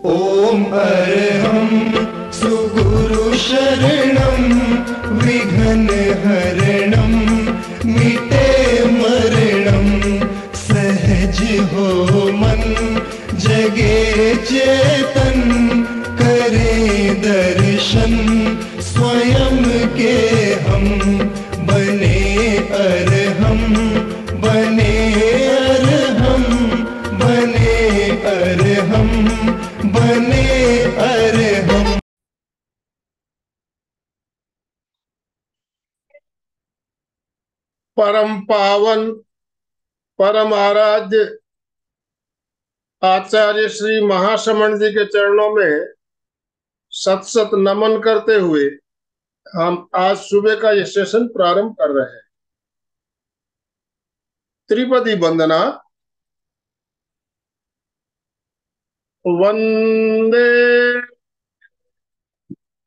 ओम अरहं सुगुरु शरणं विघ्न हरणं मिटे मरणं सहज हो मन जगे चेतन करे दर्शन स्वयं के हम बने अरहं बने अरहं बने अरहं बने अरहं। परम पावन परम आराध्य आचार्य श्री महाश्रमण जी के चरणों में सत सत नमन करते हुए हम आज सुबह का ये सेशन प्रारंभ कर रहे हैं। त्रिपदी वंदना। वंदे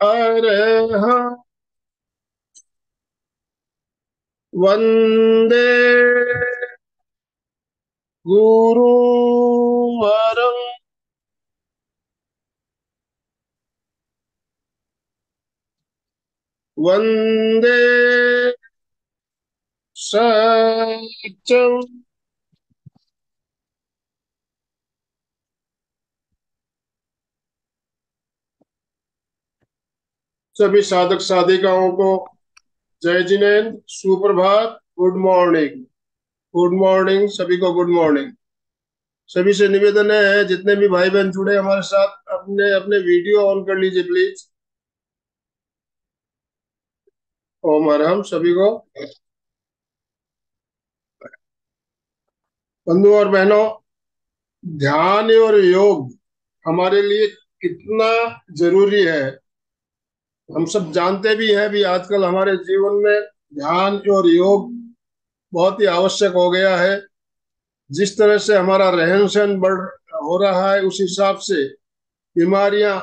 अरहं वंदे गुरुवरं वंदे सत्यं सभी साधक साधिकाओं को जय जिनेन्द्र, सुप्रभात, गुड मॉर्निंग। गुड मॉर्निंग सभी को, गुड मॉर्निंग। सभी से निवेदन है, जितने भी भाई बहन जुड़े हमारे साथ, अपने अपने वीडियो ऑन कर लीजिए प्लीज। ओम अरहम सभी को। बंधु और बहनों, ध्यान और योग हमारे लिए कितना जरूरी है हम सब जानते भी हैं। भी आजकल हमारे जीवन में ध्यान और योग बहुत ही आवश्यक हो गया है। जिस तरह से हमारा रहन सहन बढ़ हो रहा है, उस हिसाब से बीमारियां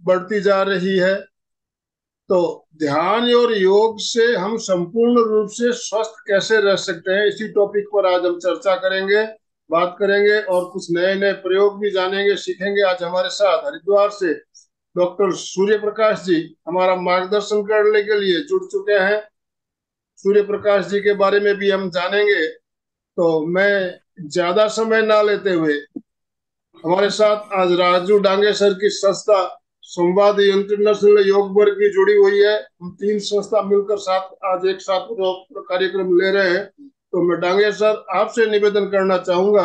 बढ़ती जा रही है। तो ध्यान और योग से हम संपूर्ण रूप से स्वस्थ कैसे रह सकते हैं, इसी टॉपिक पर आज हम चर्चा करेंगे, बात करेंगे और कुछ नए नए प्रयोग भी जानेंगे, सीखेंगे। आज हमारे साथ हरिद्वार से डॉक्टर सूर्य प्रकाश जी हमारा मार्गदर्शन करने के लिए जुड़ चुके हैं। सूर्य प्रकाश जी के बारे में भी हम जानेंगे। तो मैं ज्यादा समय ना लेते हुए, हमारे साथ आज राजू डांगे सर की संस्था संवाद इंटरनेशनल योग वर्ग भी जुड़ी हुई है। हम तीन संस्था मिलकर साथ आज एक साथ कार्यक्रम ले रहे हैं। तो मैं डांगे सर आपसे निवेदन करना चाहूंगा,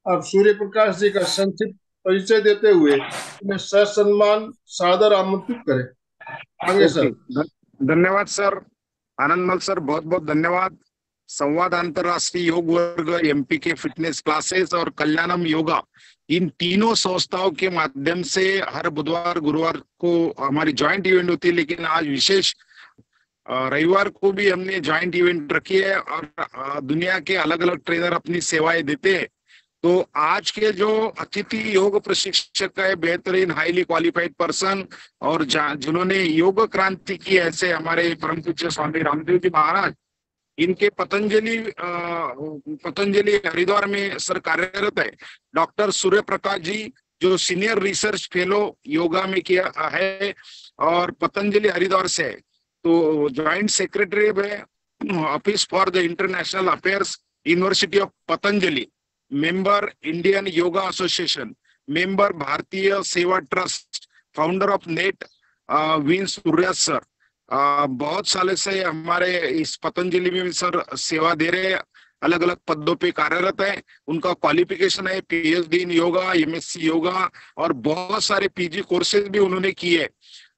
आप सूर्य प्रकाश जी का संक्षिप्त परिचय देते हुए उन्हें ससम्मान सादर आमंत्रित करें। Dange okay, sir. धन्यवाद सर। आनंदमल सर, बहुत बहुत धन्यवाद। संवाद अंतरराष्ट्रीय योग वर्ग, एमपीके फिटनेस क्लासेस और कल्याणम योगा, इन तीनों संस्थाओं के माध्यम से हर बुधवार गुरुवार को हमारी ज्वाइंट इवेंट होती है। लेकिन आज विशेष रविवार को भी हमने ज्वाइंट इवेंट रखी है और दुनिया के अलग अलग ट्रेनर अपनी सेवाएं देते हैं। तो आज के जो अतिथि योग प्रशिक्षक है, बेहतरीन हाईली क्वालिफाइड पर्सन और जिन्होंने योग क्रांति की, ऐसे हमारे परम पूज्य स्वामी रामदेव जी महाराज, इनके पतंजलि हरिद्वार में सर कार्यरत है डॉक्टर सूर्य प्रकाश जी, जो सीनियर रिसर्च फेलो योगा में किया है और पतंजलि हरिद्वार से है। तो ज्वाइंट सेक्रेटरी है office for the international affairs, university of Patanjali, member Indian yoga association, member Bharatiya Seva trust, founder of नेट वीन सूर्या सर। बहुत साल से हमारे इस पतंजलि में भी सर सेवा दे रहे हैं, अलग अलग पदों पे कार्यरत है। उनका क्वालिफिकेशन है PhD in yoga, MSc yoga और बहुत सारे पीजी कोर्सेज भी उन्होंने किए।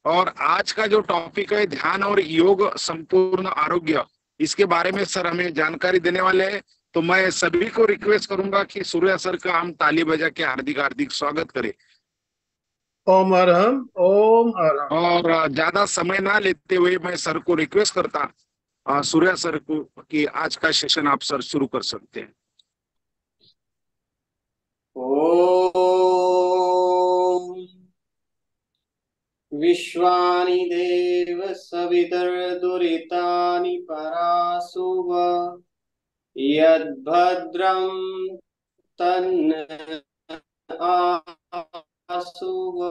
और आज का जो टॉपिक है ध्यान और योग संपूर्ण आरोग्य, इसके बारे में सर हमें जानकारी देने वाले हैं। तो मैं सभी को रिक्वेस्ट करूंगा कि सूर्या सर का हम ताली बजा के हार्दिक हार्दिक स्वागत करें। ओम अरहम, ओम अरहम। और ज्यादा समय ना लेते हुए मैं सर को रिक्वेस्ट करता सूर्या सर को कि आज का सेशन आप सर शुरू कर सकते हैं। ओम विश्वानि देव सवितर्दुरितानि परासुव यद्भद्रं तन आसुव।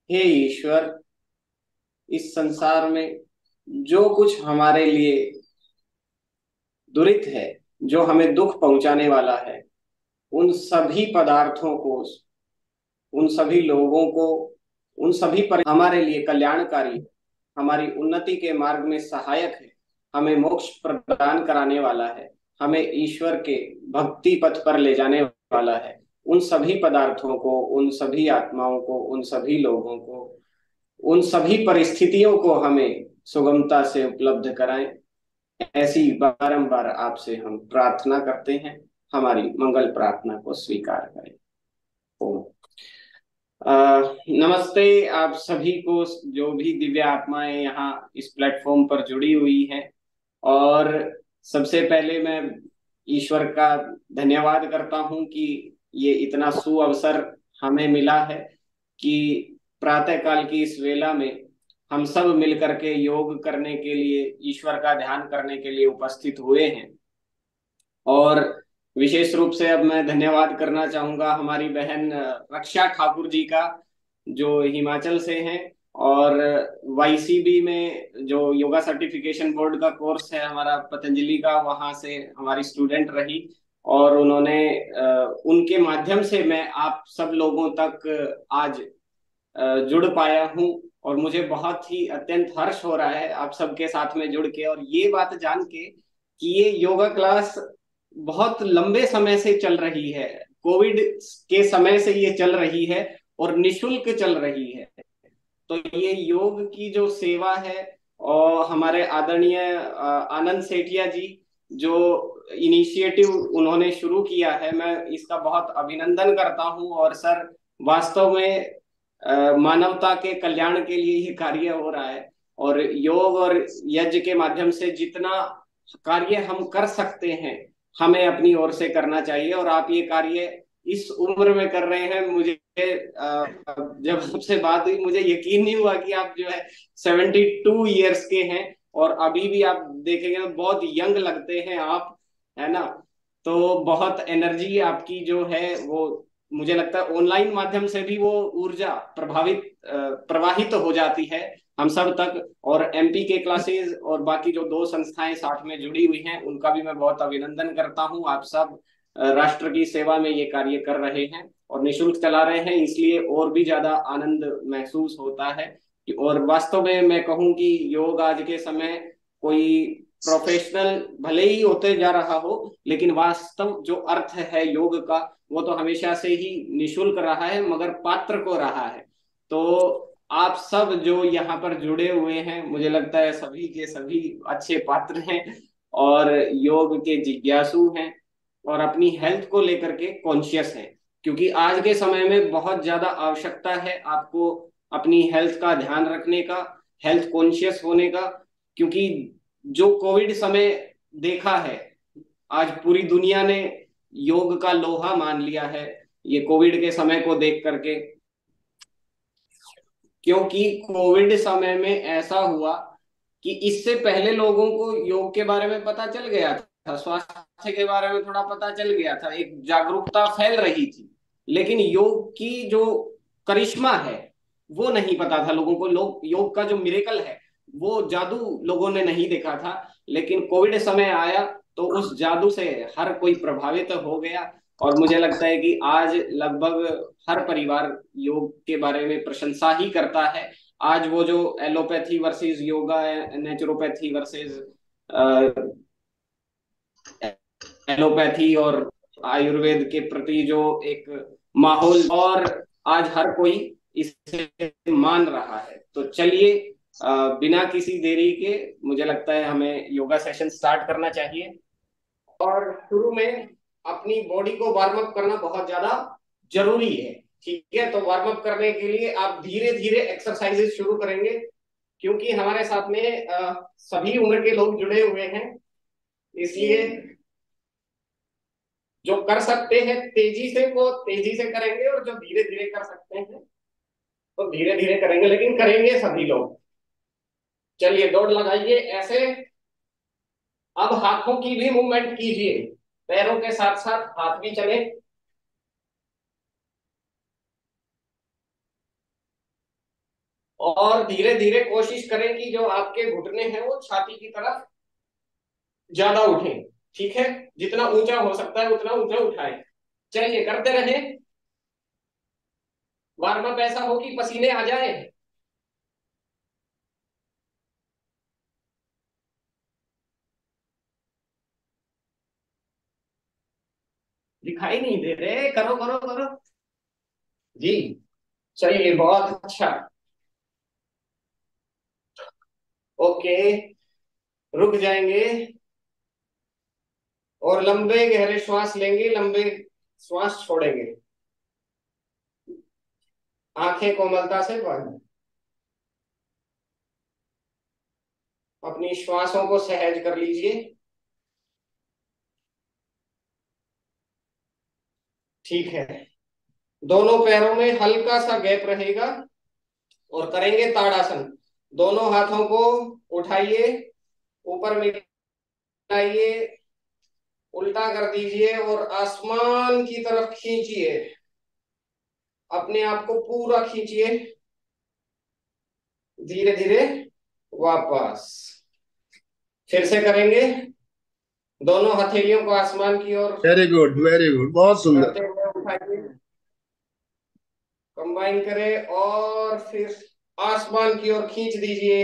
हे ईश्वर, इस संसार में जो कुछ हमारे लिए दुरित है, जो हमें दुख पहुंचाने वाला है, उन सभी पदार्थों को, उन सभी लोगों को, उन सभी पर हमारे लिए कल्याणकारी, हमारी उन्नति के मार्ग में सहायक है, हमें मोक्ष प्रदान कराने वाला है, हमें ईश्वर के भक्ति पथ पर ले जाने वाला है, उन सभी पदार्थों को, उन सभी आत्माओं को, उन सभी लोगों को, उन सभी परिस्थितियों को हमें सुगमता से उपलब्ध कराएं। ऐसी बारंबार आपसे हम प्रार्थना करते हैं। हमारी मंगल प्रार्थना को स्वीकार करें। ओम। नमस्ते आप सभी को, जो भी दिव्य आत्माएं यहाँ इस प्लेटफॉर्म पर जुड़ी हुई हैं। और सबसे पहले मैं ईश्वर का धन्यवाद करता हूँ कि ये इतना सुअवसर हमें मिला है कि प्रातःकाल की इस वेला में हम सब मिलकर के योग करने के लिए, ईश्वर का ध्यान करने के लिए उपस्थित हुए हैं। और विशेष रूप से अब मैं धन्यवाद करना चाहूंगा हमारी बहन रक्षा ठाकुर जी का, जो हिमाचल से हैं और वाईसीबी में जो योगा सर्टिफिकेशन बोर्ड का कोर्स है हमारा पतंजलि का, वहां से हमारी स्टूडेंट रही। और उन्होंने उनके माध्यम से मैं आप सब लोगों तक आज जुड़ पाया हूँ। और मुझे बहुत ही अत्यंत हर्ष हो रहा है आप सबके साथ में जुड़ के, और ये बात जान के कि ये योगा क्लास बहुत लंबे समय से चल रही है, कोविड के समय से ये चल रही है और निशुल्क चल रही है। तो ये योग की जो सेवा है, और हमारे आदरणीय आनंद सेठिया जी जो इनिशिएटिव उन्होंने शुरू किया है, मैं इसका बहुत अभिनंदन करता हूँ। और सर, वास्तव में मानवता के कल्याण के लिए ही कार्य हो रहा है, और योग और यज्ञ के माध्यम से जितना कार्य हम कर सकते हैं हमें अपनी ओर से करना चाहिए। और आप ये कार्य इस उम्र में कर रहे हैं। मुझे जब आपसे बात हुई मुझे यकीन नहीं हुआ कि आप जो है 72 ईयर्स के हैं, और अभी भी आप देखेंगे तो बहुत यंग लगते हैं आप, है ना। तो बहुत एनर्जी आपकी जो है वो, मुझे लगता है ऑनलाइन माध्यम से भी वो ऊर्जा प्रवाहित हो जाती है हम सब तक। और एमपी के क्लासेस और बाकी जो 2 संस्थाएं साथ में जुड़ी हुई हैं, उनका भी मैं बहुत अभिनंदन करता हूं। आप सब राष्ट्र की सेवा में ये कार्य कर रहे हैं और निशुल्क चला रहे हैं, इसलिए और भी ज्यादा आनंद महसूस होता है। और वास्तव में मैं कहूँ कि योग आज के समय कोई प्रोफेशनल भले ही होते जा रहा हो, लेकिन वास्तव जो अर्थ है योग का, वो तो हमेशा से ही निशुल्क रहा है, मगर पात्र को रहा है। तो आप सब जो यहाँ पर जुड़े हुए हैं, मुझे लगता है सभी के सभी अच्छे पात्र हैं और योग के जिज्ञासु हैं और अपनी हेल्थ को लेकर के कॉन्शियस हैं। क्योंकि आज के समय में बहुत ज्यादा आवश्यकता है आपको अपनी हेल्थ का ध्यान रखने का, हेल्थ कॉन्शियस होने का। क्योंकि जो कोविड समय देखा है, आज पूरी दुनिया ने योग का लोहा मान लिया है ये कोविड के समय को देख करके। क्योंकि कोविड समय में ऐसा हुआ कि इससे पहले लोगों को योग के बारे में पता चल गया था, स्वास्थ्य के बारे में थोड़ा पता चल गया था, एक जागरूकता फैल रही थी, लेकिन योग की जो करिश्मा है वो नहीं पता था लोगों को। लोग योग का जो मिरेकल है, वो जादू लोगों ने नहीं देखा था। लेकिन कोविड समय आया तो उस जादू से हर कोई प्रभावित हो गया। और मुझे लगता है कि आज लगभग हर परिवार योग के बारे में प्रशंसा ही करता है। आज वो जो allopathy versus yoga, naturopathy versus allopathy और आयुर्वेद के प्रति जो एक माहौल, और आज हर कोई इसे मान रहा है। तो चलिए बिना किसी देरी के मुझे लगता है हमें योगा सेशन स्टार्ट करना चाहिए। और शुरू में अपनी बॉडी को वार्म अप करना बहुत ज्यादा जरूरी है, ठीक है। तो वार्म अप करने के लिए आप धीरे धीरे एक्सरसाइजेस शुरू करेंगे, क्योंकि हमारे साथ में सभी उम्र के लोग जुड़े हुए हैं। इसलिए जो कर सकते हैं तेजी से वो तेजी से करेंगे, और जो धीरे धीरे कर सकते हैं तो धीरे धीरे करेंगे, लेकिन करेंगे सभी लोग। चलिए दौड़ लगाइए ऐसे। अब हाथों की भी मूवमेंट कीजिए, पैरों के साथ साथ हाथ भी चले। और धीरे धीरे कोशिश करें कि जो आपके घुटने हैं वो छाती की तरफ ज्यादा उठें। ठीक है, जितना ऊंचा हो सकता है उतना ऊंचा उठाएं। चलिए करते रहे। वार्म अप ऐसा हो कि पसीने आ जाए। दिखाई नहीं दे रहे, करो करो करो जी। चलिए बहुत अच्छा। ओके, रुक जाएंगे और लंबे गहरे श्वास लेंगे, लंबे श्वास छोड़ेंगे। आंखें कोमलता से बंद। अपनी श्वासों को सहज कर लीजिए। ठीक है, दोनों पैरों में हल्का सा गैप रहेगा और करेंगे ताड़ासन। दोनों हाथों को उठाइए, ऊपर मिलाइए, उल्टा कर दीजिए और आसमान की तरफ खींचिए। अपने आप को पूरा खींचिए। धीरे धीरे वापस। फिर से करेंगे। दोनों हथेलियों को आसमान की ओर वेरी गुड, वेरी गुड, बहुत सुंदर। करते हुए उठाइए, कंबाइन करें और फिर आसमान की ओर खींच दीजिए।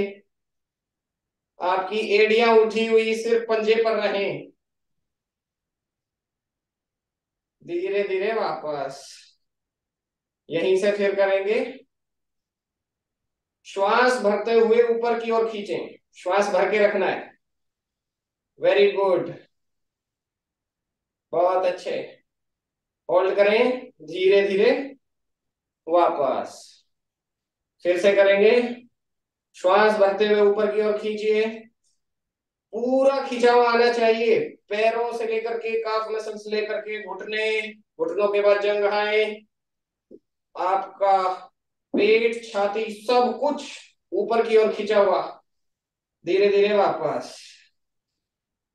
आपकी एड़ियां उठी हुई सिर्फ पंजे पर रहें। धीरे धीरे वापस। यहीं से फिर करेंगे। श्वास भरते हुए ऊपर की ओर खींचें। श्वास भर के रखना है। वेरी गुड, बहुत अच्छे। होल्ड करें। धीरे धीरे वापस। फिर से करेंगे। श्वास भरते हुए ऊपर की ओर खींचिए। पूरा खिंचाव आना चाहिए, पैरों से लेकर के काफ मसल से लेकर के घुटने, घुटनों के बाद जंघाएं, आपका पेट, छाती, सब कुछ ऊपर की ओर खिंचा हुआ। धीरे धीरे वापस।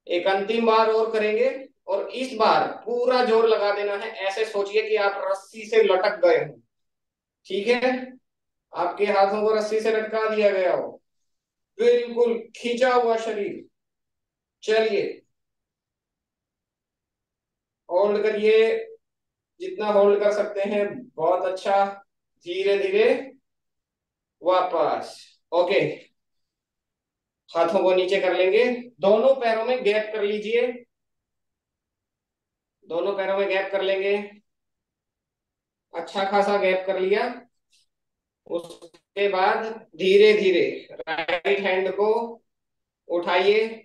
एक अंतिम बार और करेंगे और इस बार पूरा जोर लगा देना है। ऐसे सोचिए कि आप रस्सी से लटक गए हो। ठीक है, आपके हाथों को रस्सी से लटका दिया गया हो, बिल्कुल खींचा हुआ शरीर। चलिए होल्ड करिए, जितना होल्ड कर सकते हैं। बहुत अच्छा। धीरे धीरे वापस। ओके, हाथों को नीचे कर लेंगे। दोनों पैरों में गैप कर लीजिए। दोनों पैरों में गैप कर लेंगे। अच्छा खासा गैप कर लिया। उसके बाद धीरे धीरे राइट हैंड को उठाइए।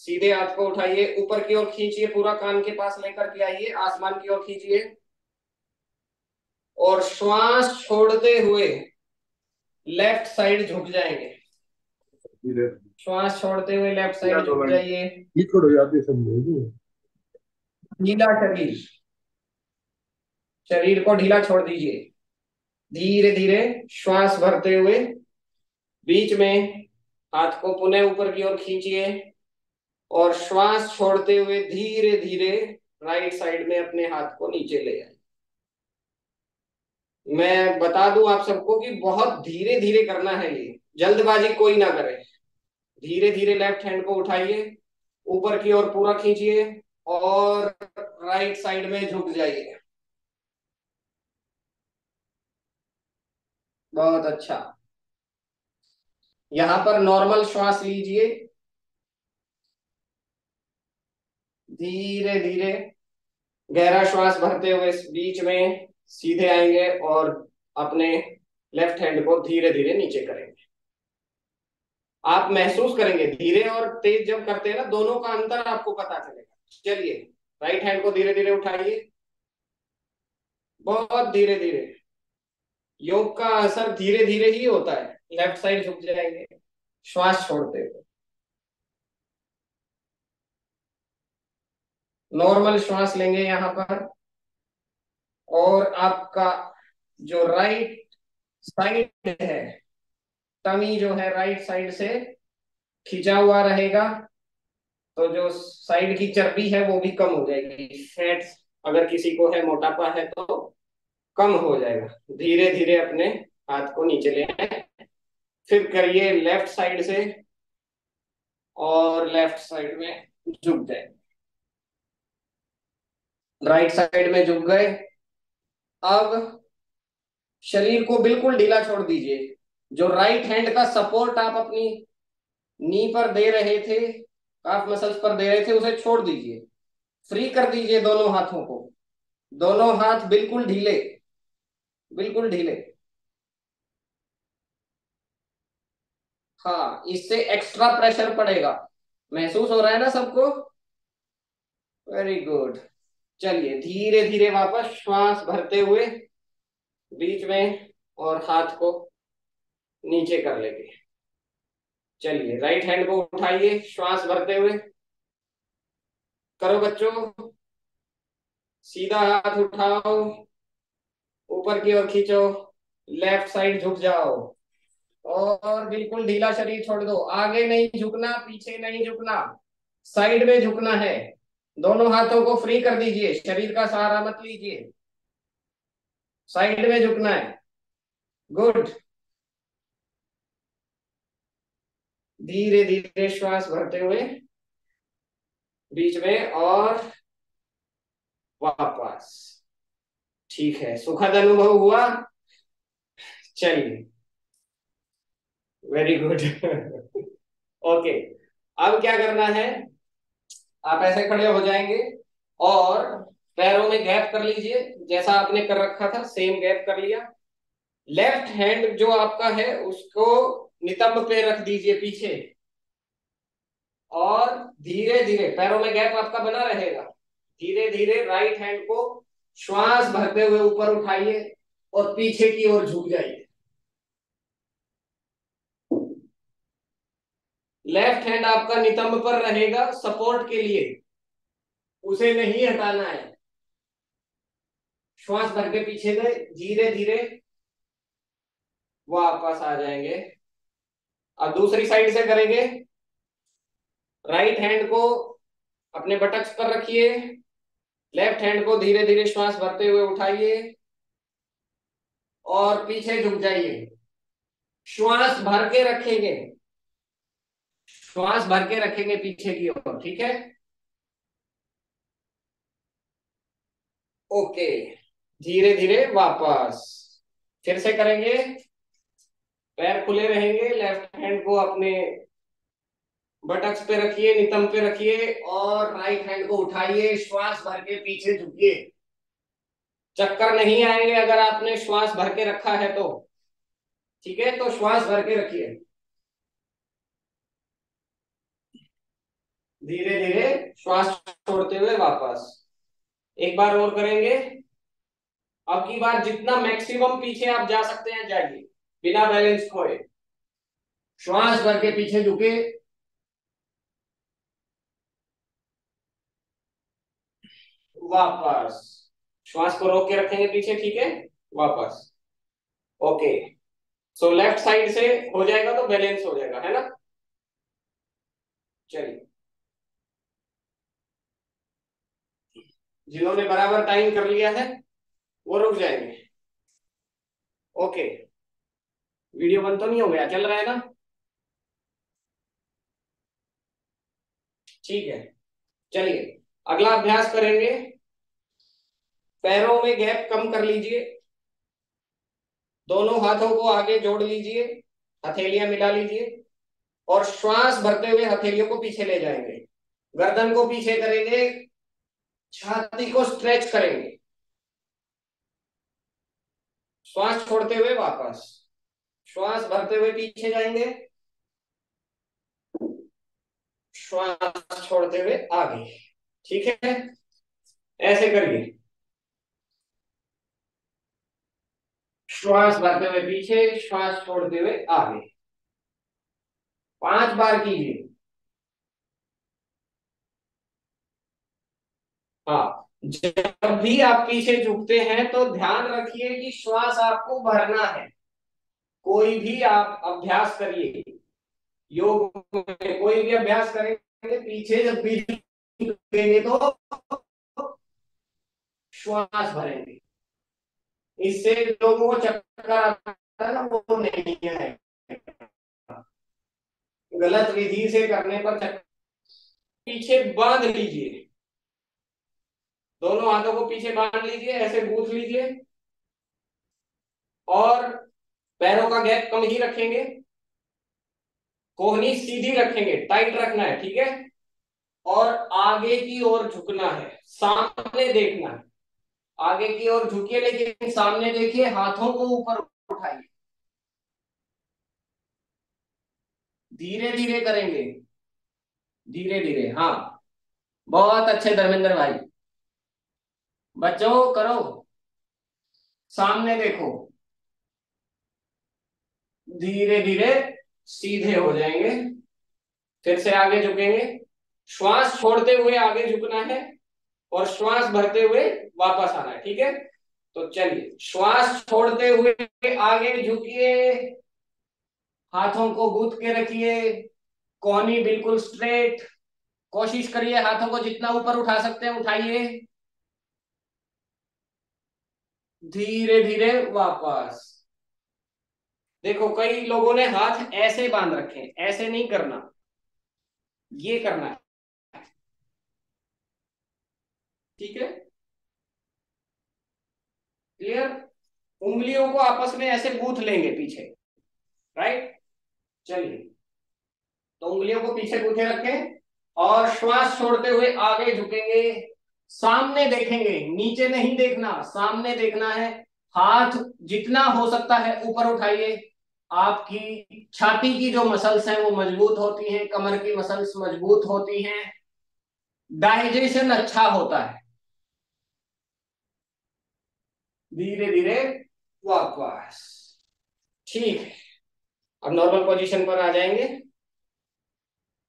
सीधे हाथ को उठाइए, ऊपर की ओर खींचिए, पूरा कान के पास लेकर के आइए, आसमान की ओर खींचिए और श्वास छोड़ते हुए लेफ्ट साइड झुक जाएंगे। श्वास छोड़ते हुए लेफ्ट साइड झुक जाइए। हो जाती सब। ढीला शरीर, शरीर को ढीला छोड़ दीजिए। धीरे धीरे श्वास भरते हुए बीच में हाथ को पुनः ऊपर की ओर खींचिए और श्वास छोड़ते हुए धीरे धीरे राइट साइड में अपने हाथ को नीचे ले आए। मैं बता दूं आप सबको कि बहुत धीरे धीरे करना है, ये जल्दबाजी कोई ना करे। धीरे धीरे लेफ्ट हैंड को उठाइए, ऊपर की ओर पूरा खींचिए और राइट साइड में झुक जाइए। बहुत अच्छा। यहां पर नॉर्मल श्वास लीजिए। धीरे धीरे गहरा श्वास भरते हुए बीच में सीधे आएंगे और अपने लेफ्ट हैंड को धीरे धीरे नीचे करेंगे। आप महसूस करेंगे धीरे और तेज जब करते हैं ना, दोनों का अंतर आपको पता चलेगा। चलिए राइट हैंड को धीरे धीरे उठाइए, बहुत धीरे धीरे। योग का असर धीरे धीरे ही होता है। लेफ्ट साइड झुक जाएंगे श्वास छोड़ते हुए। नॉर्मल श्वास लेंगे यहां पर और आपका जो राइट साइड है, टमी जो है राइट साइड से खिंचा हुआ रहेगा। तो जो साइड की चर्बी है वो भी कम हो जाएगी, फैट अगर किसी को है, मोटापा है तो कम हो जाएगा। धीरे धीरे अपने हाथ को नीचे ले आए, फिर करिए लेफ्ट साइड से, और लेफ्ट साइड में झुक जाए, राइट साइड में झुक गए। अब शरीर को बिल्कुल ढीला छोड़ दीजिए। जो राइट हैंड का सपोर्ट आप अपनी नी पर दे रहे थे, काफ मसल्स पर दे रहे थे, उसे छोड़ दीजिए, फ्री कर दीजिए दोनों हाथों को। दोनों हाथ बिल्कुल ढीले, बिल्कुल ढीले। हाँ, इससे एक्स्ट्रा प्रेशर पड़ेगा, महसूस हो रहा है ना सबको? Very good. चलिए धीरे धीरे वापस श्वास भरते हुए बीच में, और हाथ को नीचे कर लेंगे। चलिए राइट हैंड को उठाइए श्वास भरते हुए, करो बच्चों, सीधा हाथ उठाओ, ऊपर की ओर खींचो, लेफ्ट साइड झुक जाओ, और बिल्कुल ढीला शरीर छोड़ दो। आगे नहीं झुकना, पीछे नहीं झुकना, साइड में झुकना है। दोनों हाथों को फ्री कर दीजिए, शरीर का सहारा मत लीजिए, साइड में झुकना है। गुड। धीरे धीरे श्वास भरते हुए बीच में, और वापस। ठीक है, सुखद अनुभव हुआ? चलिए, वेरी गुड। ओके, अब क्या करना है, आप ऐसे खड़े हो जाएंगे और पैरों में गैप कर लीजिए, जैसा आपने कर रखा था सेम गैप कर लिया। लेफ्ट हैंड जो आपका है उसको नितंब पे रख दीजिए पीछे, और धीरे धीरे पैरों में गैप आपका बना रहेगा। धीरे धीरे राइट हैंड को श्वास भरते हुए ऊपर उठाइए और पीछे की ओर झुक जाइए। लेफ्ट हैंड आपका नितंब पर रहेगा सपोर्ट के लिए, उसे नहीं हटाना है। श्वास भर के पीछे गए, धीरे धीरे वापस आ जाएंगे। अब दूसरी साइड से करेंगे। राइट हैंड को अपने बटक्स पर रखिए, लेफ्ट हैंड को धीरे धीरे श्वास भरते हुए उठाइए और पीछे झुक जाइए। श्वास भर के रखेंगे, श्वास भर के रखेंगे पीछे की ओर, ठीक है? ओके, धीरे धीरे वापस फिर से करेंगे। पैर खुले रहेंगे, लेफ्ट हैंड को अपने बटक्स पे रखिए, नितंब पे रखिए, और राइट हैंड को उठाइए, श्वास भर के पीछे झुकिए। चक्कर नहीं आएंगे अगर आपने श्वास भर के रखा है तो, ठीक है? तो श्वास भर के रखिए। धीरे धीरे श्वास छोड़ते हुए वापस। एक बार और करेंगे। अब की बार जितना मैक्सिमम पीछे आप जा सकते हैं जाइए, बिना बैलेंस खोए। श्वास भर के पीछे झुके, वापस। श्वास को रोक के रखेंगे पीछे, ठीक है? वापस। ओके, सो लेफ्ट साइड से हो जाएगा तो बैलेंस हो जाएगा, है ना? चलिए, जिन्होंने बराबर टाइम कर लिया है वो रुक जाएंगे। ओके, वीडियो बंद तो नहीं हो गया, चल रहा है ना? ठीक है, चलिए अगला अभ्यास करेंगे। पैरों में गैप कम कर लीजिए, दोनों हाथों को आगे जोड़ लीजिए, हथेलियां मिला लीजिए, और श्वास भरते हुए हथेलियों को पीछे ले जाएंगे। गर्दन को पीछे करेंगे, छाती को स्ट्रेच करेंगे। श्वास छोड़ते हुए वापस, श्वास भरते हुए पीछे जाएंगे, श्वास छोड़ते हुए आगे, ठीक है? ऐसे करिए, श्वास भरते हुए पीछे, श्वास छोड़ते हुए आगे। 5 बार कीजिए। हाँ, जब भी आप पीछे झुकते हैं तो ध्यान रखिए कि श्वास आपको भरना है। कोई भी आप अभ्यास करिए, योग में कोई भी अभ्यास करें पीछे जब भी झुकेंगे तो श्वास भरेंगे, इससे लोगों को चक्कर आता है ना, वो नहीं है। गलत विधि से करने पर चक्कर। पीछे बांध लीजिए, दोनों हाथों को पीछे बांध लीजिए, ऐसे गूंथ लीजिए और पैरों का गैप कम ही रखेंगे, कोहनी सीधी रखेंगे, टाइट रखना है, ठीक है। और आगे की ओर झुकना है, सामने देखना है। आगे की ओर झुकिए लेकिन सामने देखिए, हाथों को ऊपर उठाइए, धीरे धीरे करेंगे, धीरे धीरे। हाँ, बहुत अच्छे धर्मेंद्र भाई। बच्चों करो, सामने देखो, धीरे धीरे सीधे हो जाएंगे, फिर से आगे झुकेंगे। श्वास छोड़ते हुए आगे झुकना है और श्वास भरते हुए वापस आना है, ठीक है। तो चलिए, श्वास छोड़ते हुए आगे झुकिए, हाथों को गूंथ के रखिए, कोहनी बिल्कुल स्ट्रेट। कोशिश करिए हाथों को जितना ऊपर उठा सकते हैं उठाइए, धीरे धीरे वापस। देखो, कई लोगों ने हाथ ऐसे बांध रखे हैं, ऐसे नहीं करना, ये करना है, ठीक है, क्लियर। उंगलियों को आपस में ऐसे गूंथ लेंगे पीछे, राइट। चलिए, तो उंगलियों को पीछे गूंथे रखें और श्वास छोड़ते हुए आगे झुकेंगे, सामने देखेंगे, नीचे नहीं देखना, सामने देखना है। हाथ जितना हो सकता है ऊपर उठाइए। आपकी छाती की जो मसल्स हैं वो मजबूत होती हैं, कमर की मसल्स मजबूत होती हैं, डाइजेशन अच्छा होता है। धीरे धीरे वापस, ठीक है। अब नॉर्मल पोजीशन पर आ जाएंगे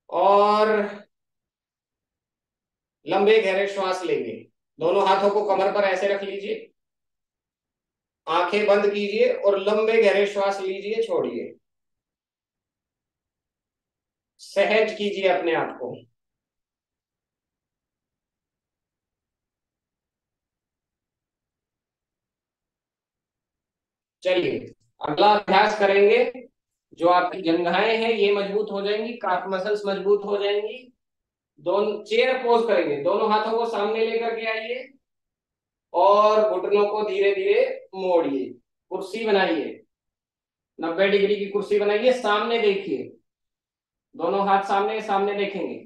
और लंबे गहरे श्वास लेंगे। दोनों हाथों को कमर पर ऐसे रख लीजिए, आंखें बंद कीजिए और लंबे गहरे श्वास लीजिए, छोड़िए, सहज कीजिए अपने आप को। चलिए, अगला अभ्यास करेंगे। जो आपकी जंघाएं हैं ये मजबूत हो जाएंगी, काफ मसल्स मजबूत हो जाएंगी। दोनों चेयर पोज करेंगे, दोनों हाथों को सामने लेकर के आइए और घुटनों को धीरे धीरे मोड़िए, कुर्सी बनाइए, 90 डिग्री की कुर्सी बनाइए, सामने देखिए, दोनों हाथ सामने सामने देखेंगे।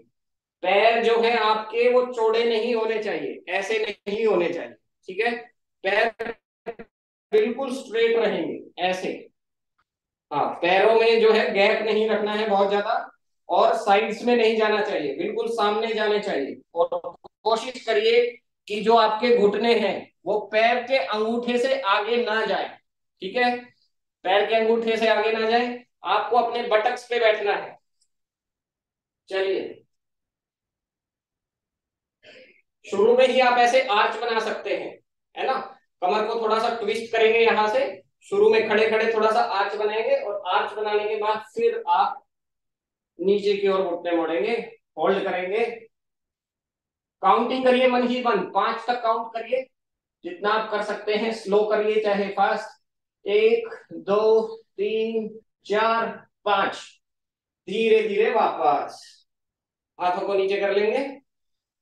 पैर जो है आपके वो चौड़े नहीं होने चाहिए, ऐसे नहीं होने चाहिए, ठीक है। पैर बिल्कुल स्ट्रेट रहेंगे, ऐसे। हाँ, पैरों में जो है गैप नहीं रखना है बहुत ज्यादा, और साइड्स में नहीं जाना चाहिए, बिल्कुल सामने जाने चाहिए। और कोशिश करिए कि जो आपके घुटने हैं वो पैर के अंगूठे से आगे ना जाए, ठीक है। पैर के अंगूठे से आगे ना जाए, आपको अपने बटक्स पे बैठना है। चलिए, शुरू में ही आप ऐसे आर्च बना सकते हैं, है ना। कमर को थोड़ा सा ट्विस्ट करेंगे यहां से, शुरू में खड़े खड़े थोड़ा सा आर्च बनाएंगे और आर्च बनाने के बाद फिर आप नीचे की ओर घुटने मोड़ेंगे, होल्ड करेंगे। काउंटिंग करिए मन ही मन, 5 तक काउंट करिए, जितना आप कर सकते हैं, स्लो करिए चाहे फास्ट। 1 2 3 4 5। धीरे धीरे वापस, हाथों को नीचे कर लेंगे,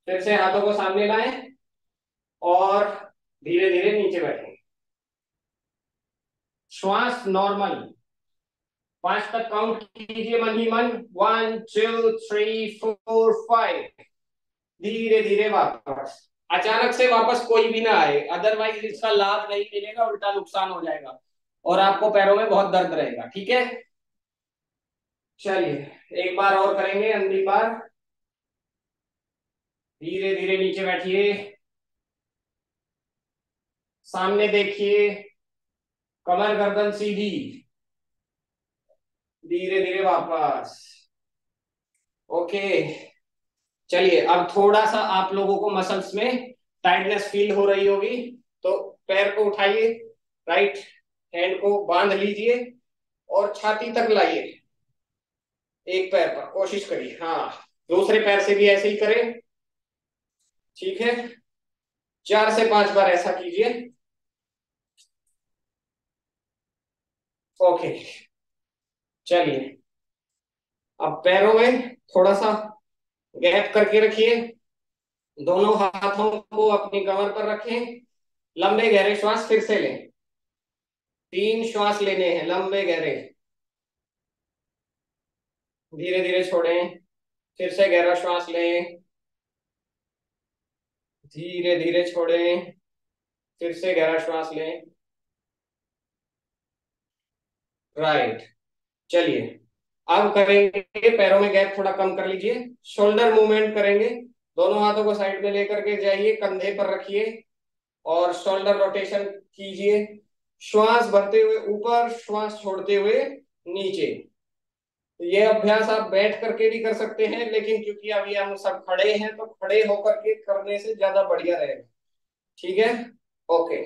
फिर से हाथों को सामने लाएं और धीरे धीरे नीचे बैठेंगे। श्वास नॉर्मल, 5 तक काउंट कीजिए मन ही मन। 1 2 3 4 5। धीरे धीरे वापस, अचानक से वापस कोई भी ना आए, अदरवाइज इसका लाभ नहीं मिलेगा, उल्टा नुकसान हो जाएगा और आपको पैरों में बहुत दर्द रहेगा, ठीक है। चलिए, एक बार और करेंगे, अंतिम बार। धीरे धीरे नीचे बैठिए, सामने देखिए, कमर गर्दन सीधी, धीरे धीरे वापस। ओके, चलिए, अब थोड़ा सा आप लोगों को मसल्स में टाइटनेस फील हो रही होगी, तो पैर को उठाइए, राइट हैंड को बांध लीजिए और छाती तक लाइए, एक पैर पर कोशिश करिए। हाँ, दूसरे पैर से भी ऐसे ही करें, ठीक है। 4 से 5 बार ऐसा कीजिए। ओके, चलिए अब पैरों में थोड़ा सा गैप करके रखिए, दोनों हाथों को अपनी कमर पर रखें, लंबे गहरे श्वास फिर से लें। 3 श्वास लेने हैं लंबे गहरे, धीरे धीरे छोड़ें, फिर से गहरा श्वास लें, धीरे धीरे छोड़ें, फिर से गहरा श्वास लें। राइट, चलिए अब करेंगे, पैरों में गैप थोड़ा कम कर लीजिए, शोल्डर मूवमेंट करेंगे। दोनों हाथों को साइड में लेकर के जाइए, कंधे पर रखिए और शोल्डर रोटेशन कीजिए। श्वास भरते हुए ऊपर, श्वास छोड़ते हुए नीचे। ये अभ्यास आप बैठ करके भी कर सकते हैं, लेकिन क्योंकि अभी हम सब खड़े हैं तो खड़े होकर के करने से ज्यादा बढ़िया रहेगा, ठीक है। ओके,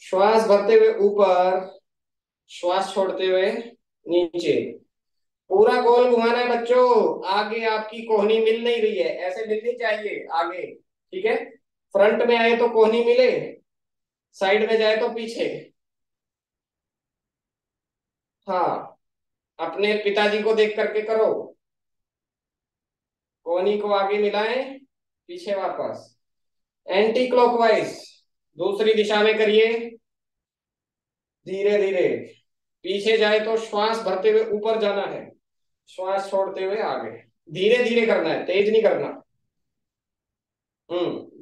श्वास भरते हुए ऊपर, श्वास छोड़ते हुए नीचे। पूरा गोल घुमाना है बच्चों, आगे आपकी कोहनी मिल नहीं रही है, ऐसे मिलनी चाहिए आगे, ठीक है। फ्रंट में आए तो कोहनी मिले, साइड में जाए तो पीछे। हाँ, अपने पिताजी को देख करके करो, कोहनी को आगे मिलाएं, पीछे वापस, एंटी क्लॉकवाइज दूसरी दिशा में करिए, धीरे धीरे। पीछे जाए तो श्वास भरते हुए ऊपर जाना है, श्वास छोड़ते हुए आगे, धीरे धीरे करना है, तेज नहीं करना।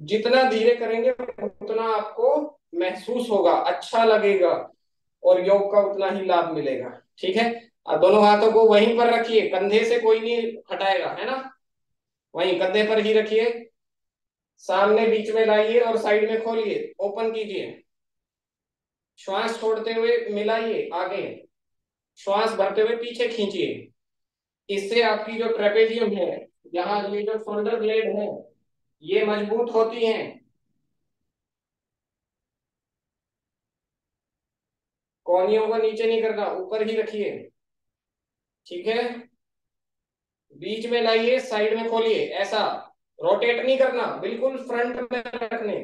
जितना धीरे करेंगे उतना आपको महसूस होगा, अच्छा लगेगा और योग का उतना ही लाभ मिलेगा, ठीक है। अब दोनों हाथों को वहीं पर रखिए, कंधे से कोई नहीं हटाएगा, है ना, वहीं कंधे पर ही रखिए। सामने बीच में लाइए और साइड में खोलिए, ओपन कीजिए। श्वास छोड़ते हुए मिलाइए आगे, श्वास भरते हुए पीछे खींचिए। इससे आपकी जो ट्रेपेजियम है, यहाँ ये जो शोल्डर ब्लेड है, ये मजबूत होती हैं। कोहनियों को नीचे नहीं करना, ऊपर ही रखिए, ठीक है। बीच में लाइए, साइड में खोलिए, ऐसा रोटेट नहीं करना, बिल्कुल फ्रंट में रखने,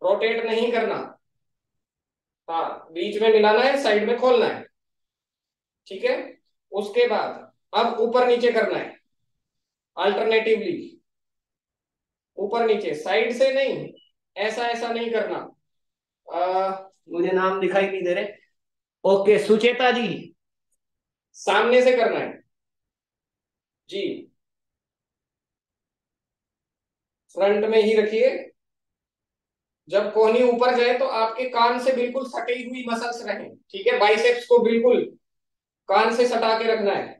रोटेट नहीं करना। हाँ, बीच में मिलाना है, साइड में खोलना है, ठीक है। उसके बाद अब ऊपर नीचे करना है, अल्टरनेटिवली ऊपर नीचे, साइड से नहीं, ऐसा ऐसा नहीं करना। मुझे नाम दिखाई नहीं दे रहे। ओके, सुचेता जी, सामने से करना है जी, फ्रंट में ही रखिए। जब कोहनी ऊपर जाए तो आपके कान से बिल्कुल सटी हुई मसल्स रहें, ठीक है, बाइसेप्स को बिल्कुल कान से सटा के रखना है।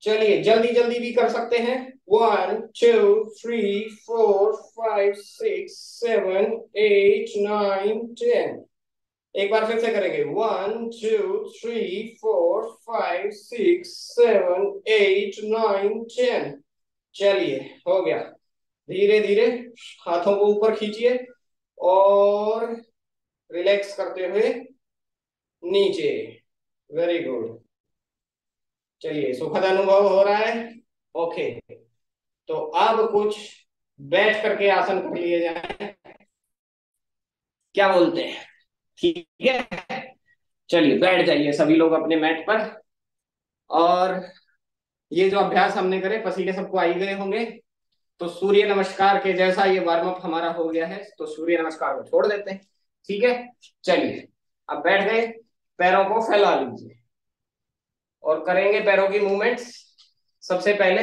चलिए जल्दी जल्दी भी कर सकते हैं, 1 2 3 4 5 6 7 8 9 10। एक बार फिर से करेंगे, 1 2 3 4 5 6 7 8 9 10। चलिए हो गया, धीरे धीरे हाथों को ऊपर खींचिए और रिलैक्स करते हुए नीचे। वेरी गुड, चलिए सुखद अनुभव हो रहा है। ओके, तो अब कुछ बैठ करके आसन कर लिए जाए, क्या बोलते हैं, ठीक है। चलिए बैठ जाइए सभी लोग अपने मैट पर, और ये जो अभ्यास हमने करे पसीने सबको आई गए होंगे, तो सूर्य नमस्कार के जैसा ये वार्म अप हमारा हो गया है, तो सूर्य नमस्कार को छोड़ देते हैं, ठीक है। चलिए अब बैठ गए, पैरों को फैला लीजिए और करेंगे पैरों की मूवमेंट्स। सबसे पहले,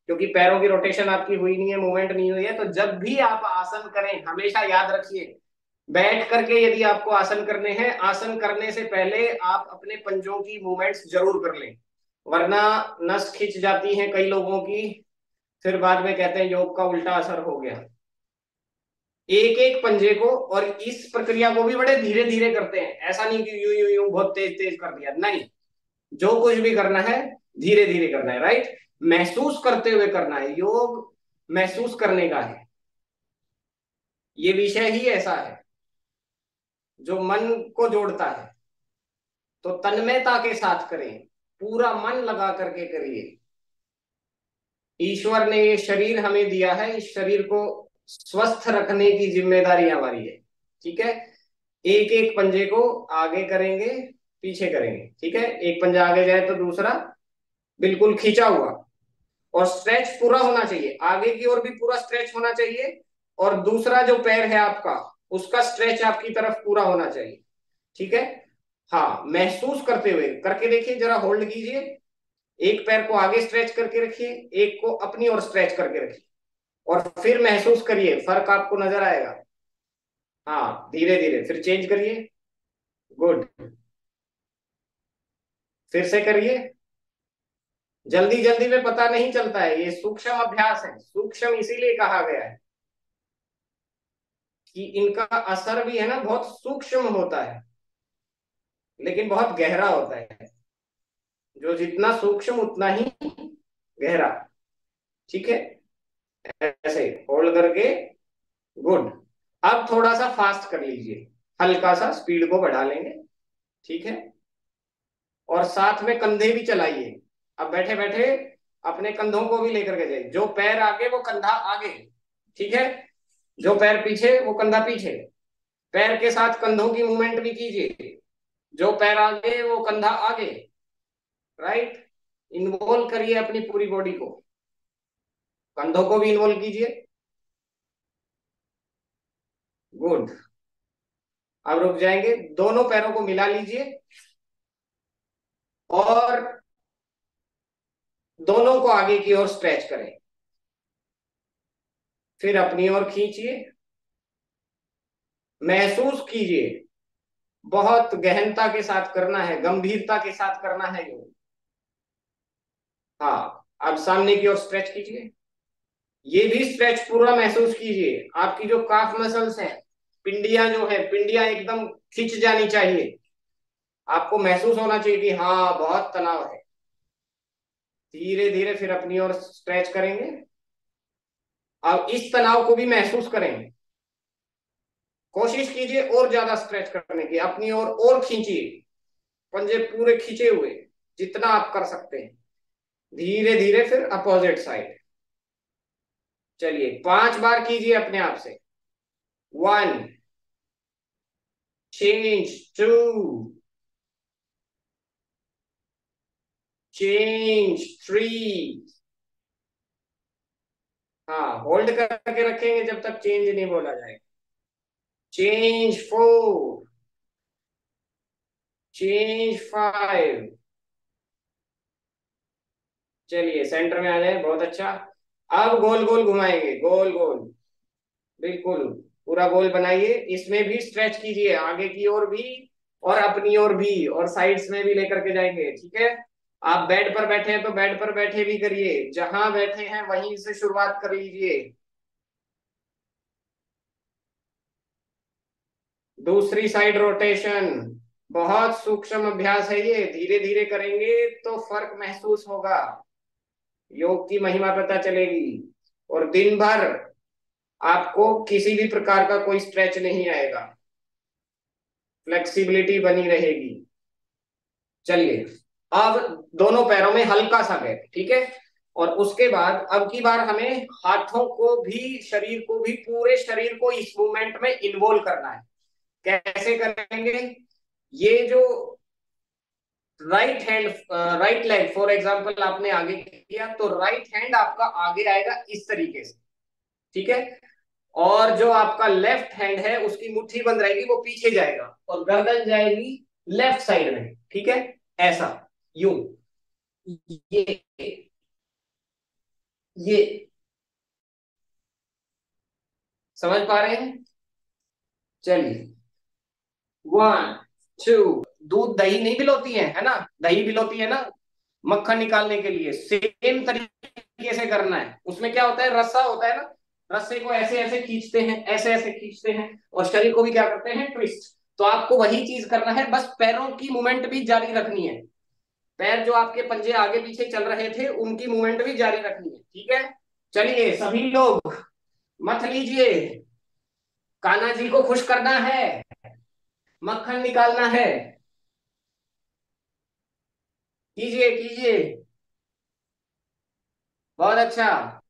क्योंकि पैरों की रोटेशन आपकी हुई नहीं है, मूवमेंट नहीं हुई है, तो जब भी आप आसन करें हमेशा याद रखिए, बैठ करके यदि आपको आसन करने हैं, आसन करने से पहले आप अपने पंजों की मूवमेंट्स जरूर कर लें, वरना नस खिंच जाती है कई लोगों की, फिर बाद में कहते हैं योग का उल्टा असर हो गया। एक एक पंजे को, और इस प्रक्रिया को भी बड़े धीरे धीरे करते हैं, ऐसा नहीं कि यूं यूं यूं बहुत तेज तेज कर दिया, नहीं, जो कुछ भी करना है धीरे धीरे करना है, राइट, महसूस करते हुए करना है, योग महसूस करने का है, ये विषय ही ऐसा है जो मन को जोड़ता है। तो तन्मयता के साथ करें, पूरा मन लगा करके करिए, ईश्वर ने ये शरीर हमें दिया है, इस शरीर को स्वस्थ रखने की जिम्मेदारी हमारी है। ठीक है, एक एक पंजे को आगे करेंगे, पीछे करेंगे। ठीक है, एक पंजा आगे जाए तो दूसरा बिल्कुल खींचा हुआ, और स्ट्रेच पूरा होना चाहिए, आगे की ओर भी पूरा स्ट्रेच होना चाहिए, और दूसरा जो पैर है आपका उसका स्ट्रेच आपकी तरफ पूरा होना चाहिए। ठीक है, हाँ, महसूस करते हुए करके देखिए, जरा होल्ड कीजिए, एक पैर को आगे स्ट्रेच करके रखिए, एक को अपनी ओर स्ट्रेच करके रखिए, और फिर महसूस करिए, फर्क आपको नजर आएगा। हाँ, धीरे धीरे फिर चेंज करिए। गुड, फिर से करिए। जल्दी जल्दी में पता नहीं चलता है, ये सूक्ष्म अभ्यास है, सूक्ष्म इसीलिए कहा गया है कि इनका असर भी है ना बहुत सूक्ष्म होता है, लेकिन बहुत गहरा होता है। जो जितना सूक्ष्म उतना ही गहरा। ठीक है, ऐसे होल्ड करके। गुड, अब थोड़ा सा फास्ट कर लीजिए, हल्का सा स्पीड को बढ़ा लेंगे। ठीक है, और साथ में कंधे भी चलाइए। अब बैठे बैठे अपने कंधों को भी लेकर के जाइए, जो पैर आगे वो कंधा आगे। ठीक है, जो पैर पीछे वो कंधा पीछे। पैर के साथ कंधों की मूवमेंट भी कीजिए, जो पैर आगे वो कंधा आगे। राइट, इन्वॉल्व करिए अपनी पूरी बॉडी को, कंधों को भी इन्वॉल्व कीजिए। गुड, अब रुक जाएंगे, दोनों पैरों को मिला लीजिए और दोनों को आगे की ओर स्ट्रेच करें, फिर अपनी ओर खींचिए। महसूस कीजिए, बहुत गहनता के साथ करना है, गंभीरता के साथ करना है योग। हाँ, अब सामने की ओर स्ट्रेच कीजिए, ये भी स्ट्रेच पूरा महसूस कीजिए। आपकी जो काफ मसल्स हैं, पिंडियां जो है, पिंडियां एकदम खिंच जानी चाहिए, आपको महसूस होना चाहिए कि हाँ बहुत तनाव है। धीरे धीरे फिर अपनी ओर स्ट्रेच करेंगे। अब इस तनाव को भी महसूस करेंगे, कोशिश कीजिए और ज्यादा स्ट्रेच करने की, अपनी ओर और खींचिए, पंजे पूरे खींचे हुए जितना आप कर सकते हैं। धीरे धीरे फिर अपोजिट साइड। चलिए 5 बार कीजिए अपने आप से। 1, चेंज, 2, चेंज, 3। हाँ, होल्ड करके रखेंगे जब तक चेंज नहीं बोला जाए। Change, 4, change, 5। चलिए सेंटर में आ जाए, बहुत अच्छा। अब गोल गोल घुमाएंगे, गोल गोल, बिल्कुल पूरा गोल बनाइए। इसमें भी स्ट्रेच कीजिए, आगे की ओर भी और अपनी ओर भी, और साइड्स में भी लेकर के जाएंगे। ठीक है, आप बेड पर बैठे हैं तो बेड पर बैठे भी करिए, जहां बैठे हैं वहीं से शुरुआत कर लीजिए। दूसरी साइड रोटेशन, बहुत सूक्ष्म अभ्यास है ये, धीरे धीरे करेंगे तो फर्क महसूस होगा, योग की महिमा पता चलेगी। और दिन भर आपको किसी भी प्रकार का कोई स्ट्रेच नहीं आएगा, फ्लेक्सिबिलिटी बनी रहेगी। चलिए, अब दोनों पैरों में हल्का सा गैप। ठीक है, और उसके बाद अब की बार हमें हाथों को भी, शरीर को भी, पूरे शरीर को इस मूवमेंट में इन्वॉल्व करना है। कैसे करेंगे? ये जो right hand, right leg for example आपने आगे किया तो राइट हैंड आपका आगे आएगा इस तरीके से। ठीक है, और जो आपका लेफ्ट हैंड है उसकी मुट्ठी बंद रहेगी, वो पीछे जाएगा और गर्दन जाएगी लेफ्ट साइड में। ठीक है, ऐसा, यूं, ये ये समझ पा रहे हैं? चलिए, 1, 2। दूध दही नहीं पिलोती है ना, दही पिलोती है ना मक्खन निकालने के लिए, सेम तरीके से करना है। उसमें क्या होता है, रस्सा होता है ना, रस्से को ऐसे ऐसे खींचते हैं, ऐसे ऐसे खींचते हैं, और शरीर को भी क्या करते हैं, ट्विस्ट। तो आपको वही चीज करना है, बस पैरों की मूवमेंट भी जारी रखनी है। पैर जो आपके पंजे आगे पीछे चल रहे थे उनकी मूवमेंट भी जारी रखनी है। ठीक है, चलिए सभी लोग मत लीजिए, कान्हा जी को खुश करना है, मक्खन निकालना है। कीजिए कीजिए। बहुत अच्छा।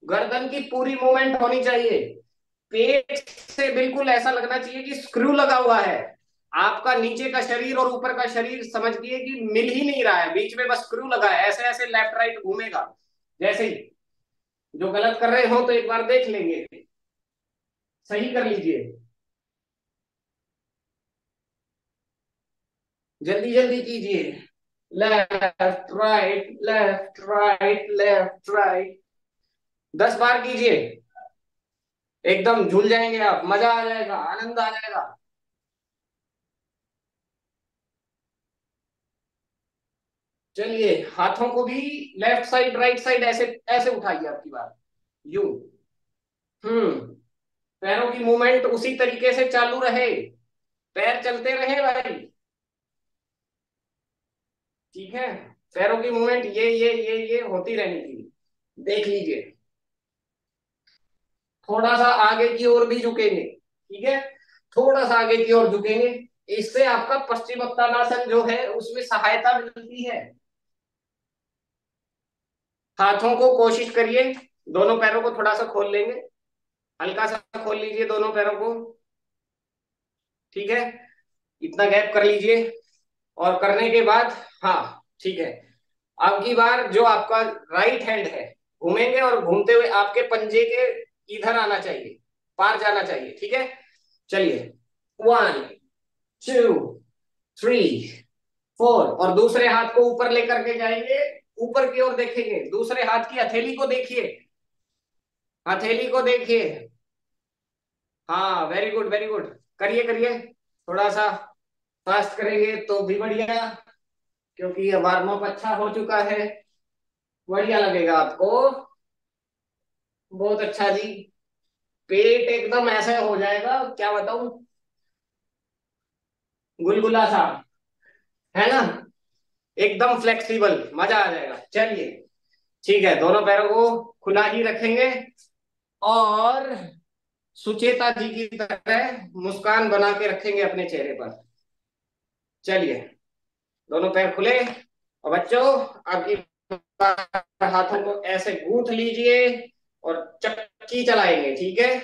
गर्दन की पूरी मूवमेंट होनी चाहिए। पेट से बिल्कुल ऐसा लगना चाहिए कि स्क्रू लगा हुआ है। आपका नीचे का शरीर और ऊपर का शरीर समझिए कि मिल ही नहीं रहा है, बीच में बस स्क्रू लगा है, ऐसे ऐसे लेफ्ट राइट घूमेगा। जैसे ही जो गलत कर रहे हो तो एक बार देख लेंगे, सही कर लीजिए। जल्दी जल्दी कीजिए। Left right left right left right. 10 बार कीजिए। एकदम झूल जाएंगे आप, मजा आ जाएगा, आनंद आ जाएगा। चलिए, हाथों को भी लेफ्ट साइड राइट साइड ऐसे ऐसे उठाइए, आपकी बात। यू। हम्म। पैरों की मूवमेंट उसी तरीके से चालू रहे, पैर चलते रहे भाई। ठीक है। पैरों की मूवमेंट ये होती रहनी चाहिए। देख लीजिए। थोड़ा सा आगे की ओर भी झुकेंगे, ठीक है। थोड़ा सा आगे की ओर झुकेंगे। इससे आपका पश्चिमोत्तानासन जो है उसमें सहायता मिलती है। हाथों को कोशिश करिए, दोनों पैरों को थोड़ा सा खोल लेंगे। हल्का सा खोल लीजिए दोनों पैरों को। ठीक है। इतना गैप कर लीजिए। और करने के बाद, हाँ, ठीक है। अब की बार जो आपका राइट हैंड है, घूमेंगे और घूमते हुए आपके पंजे के इधर आना चाहिए, पार जाना चाहिए। ठीक है। चलिए। 1 2 3 4। और दूसरे हाथ को ऊपर लेकर के जाएंगे, ऊपर की ओर देखेंगे, दूसरे हाथ की हथेली को देखिए, हथेली को देखिए। हाँ, वेरी गुड वेरी गुड। करिए करिए। थोड़ा सा फास्ट करेंगे तो भी बढ़िया, क्योंकि ये वार्म अप अच्छा हो चुका है। बढ़िया लगेगा आपको। बहुत अच्छा जी। पेट एकदम ऐसा हो जाएगा, क्या बताऊं, गुलगुला सा, है ना। एकदम फ्लेक्सिबल, मजा आ जाएगा। चलिए, ठीक है, दोनों पैरों को खुला ही रखेंगे और सुचेता जी की तरह मुस्कान बना के रखेंगे अपने चेहरे पर। चलिए, दोनों पैर खुले। और बच्चों, आपकी बार हाथों को ऐसे गूंथ लीजिए और चक्की चलाएंगे। ठीक है।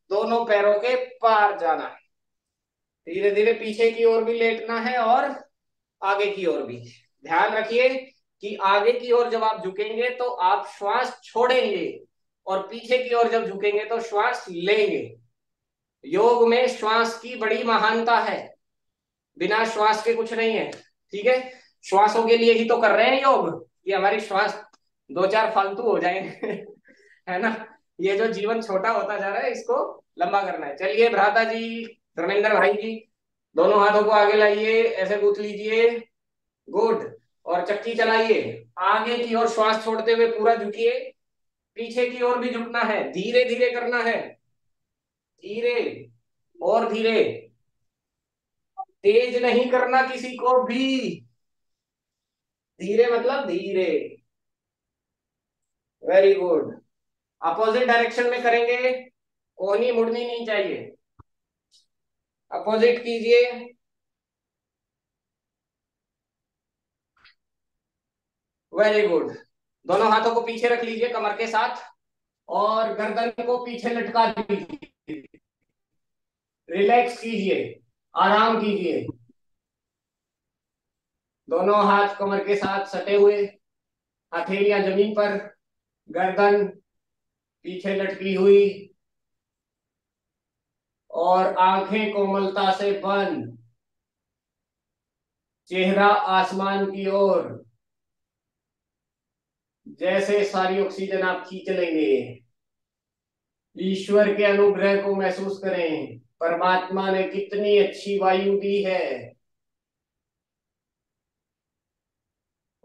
दोनों पैरों के पार जाना है। धीरे धीरे पीछे की ओर भी लेटना है और आगे की ओर भी। ध्यान रखिए कि आगे की ओर जब आप झुकेंगे तो आप श्वास छोड़ेंगे, और पीछे की ओर जब झुकेंगे तो श्वास लेंगे। योग में श्वास की बड़ी महानता है। बिना श्वास के कुछ नहीं है। ठीक है। श्वासों के लिए ही तो कर रहे हैं योग, कि हमारी श्वास दो चार फालतू हो जाए है ना। ये जो जीवन छोटा होता जा रहा है, इसको लंबा करना है। चलिए, भ्राता जी, धर्मेंद्र भाई जी, दोनों हाथों को आगे लाइए, ऐसे गूंथ लीजिए। गुड। और चक्की चलाइए। आगे की ओर श्वास छोड़ते हुए पूरा झुकिए। पीछे की ओर भी झुकना है, धीरे धीरे करना है। धीरे और धीरे, तेज नहीं करना किसी को भी। धीरे मतलब धीरे। Very good. अपोजिट डायरेक्शन में करेंगे, कोहनी मुड़नी नहीं चाहिए। अपोजिट कीजिए। Very good. दोनों हाथों को पीछे रख लीजिए कमर के साथ, और गर्दन को पीछे लटका दीजिए। रिलैक्स कीजिए, आराम कीजिए। दोनों हाथ कमर के साथ सटे हुए, हथेलियां जमीन पर, गर्दन पीछे लटकी हुई, और आंखें कोमलता से बंद, चेहरा आसमान की ओर। जैसे सारी ऑक्सीजन आप खींच लेंगे। ईश्वर के अनुग्रह को महसूस करें। परमात्मा ने कितनी अच्छी वायु दी है,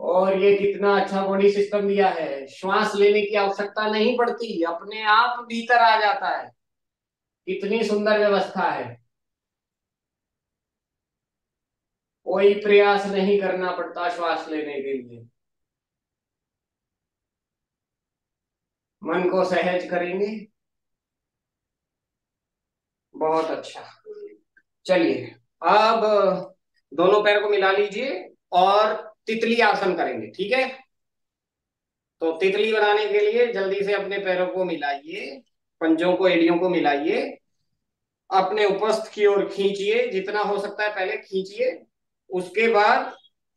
और ये कितना अच्छा बॉडी सिस्टम दिया है। श्वास लेने की आवश्यकता नहीं पड़ती, अपने आप भीतर आ जाता है। कितनी सुंदर व्यवस्था है। कोई प्रयास नहीं करना पड़ता श्वास लेने के लिए। मन को सहज करेंगे। बहुत अच्छा। चलिए, अब दोनों पैर को मिला लीजिए और तितली आसन करेंगे। ठीक है। तो तितली बनाने के लिए जल्दी से अपने पैरों को मिलाइए, पंजों को, एड़ियों को मिलाइए, अपने उपस्थ की ओर खींचिए, जितना हो सकता है पहले खींचिए। उसके बाद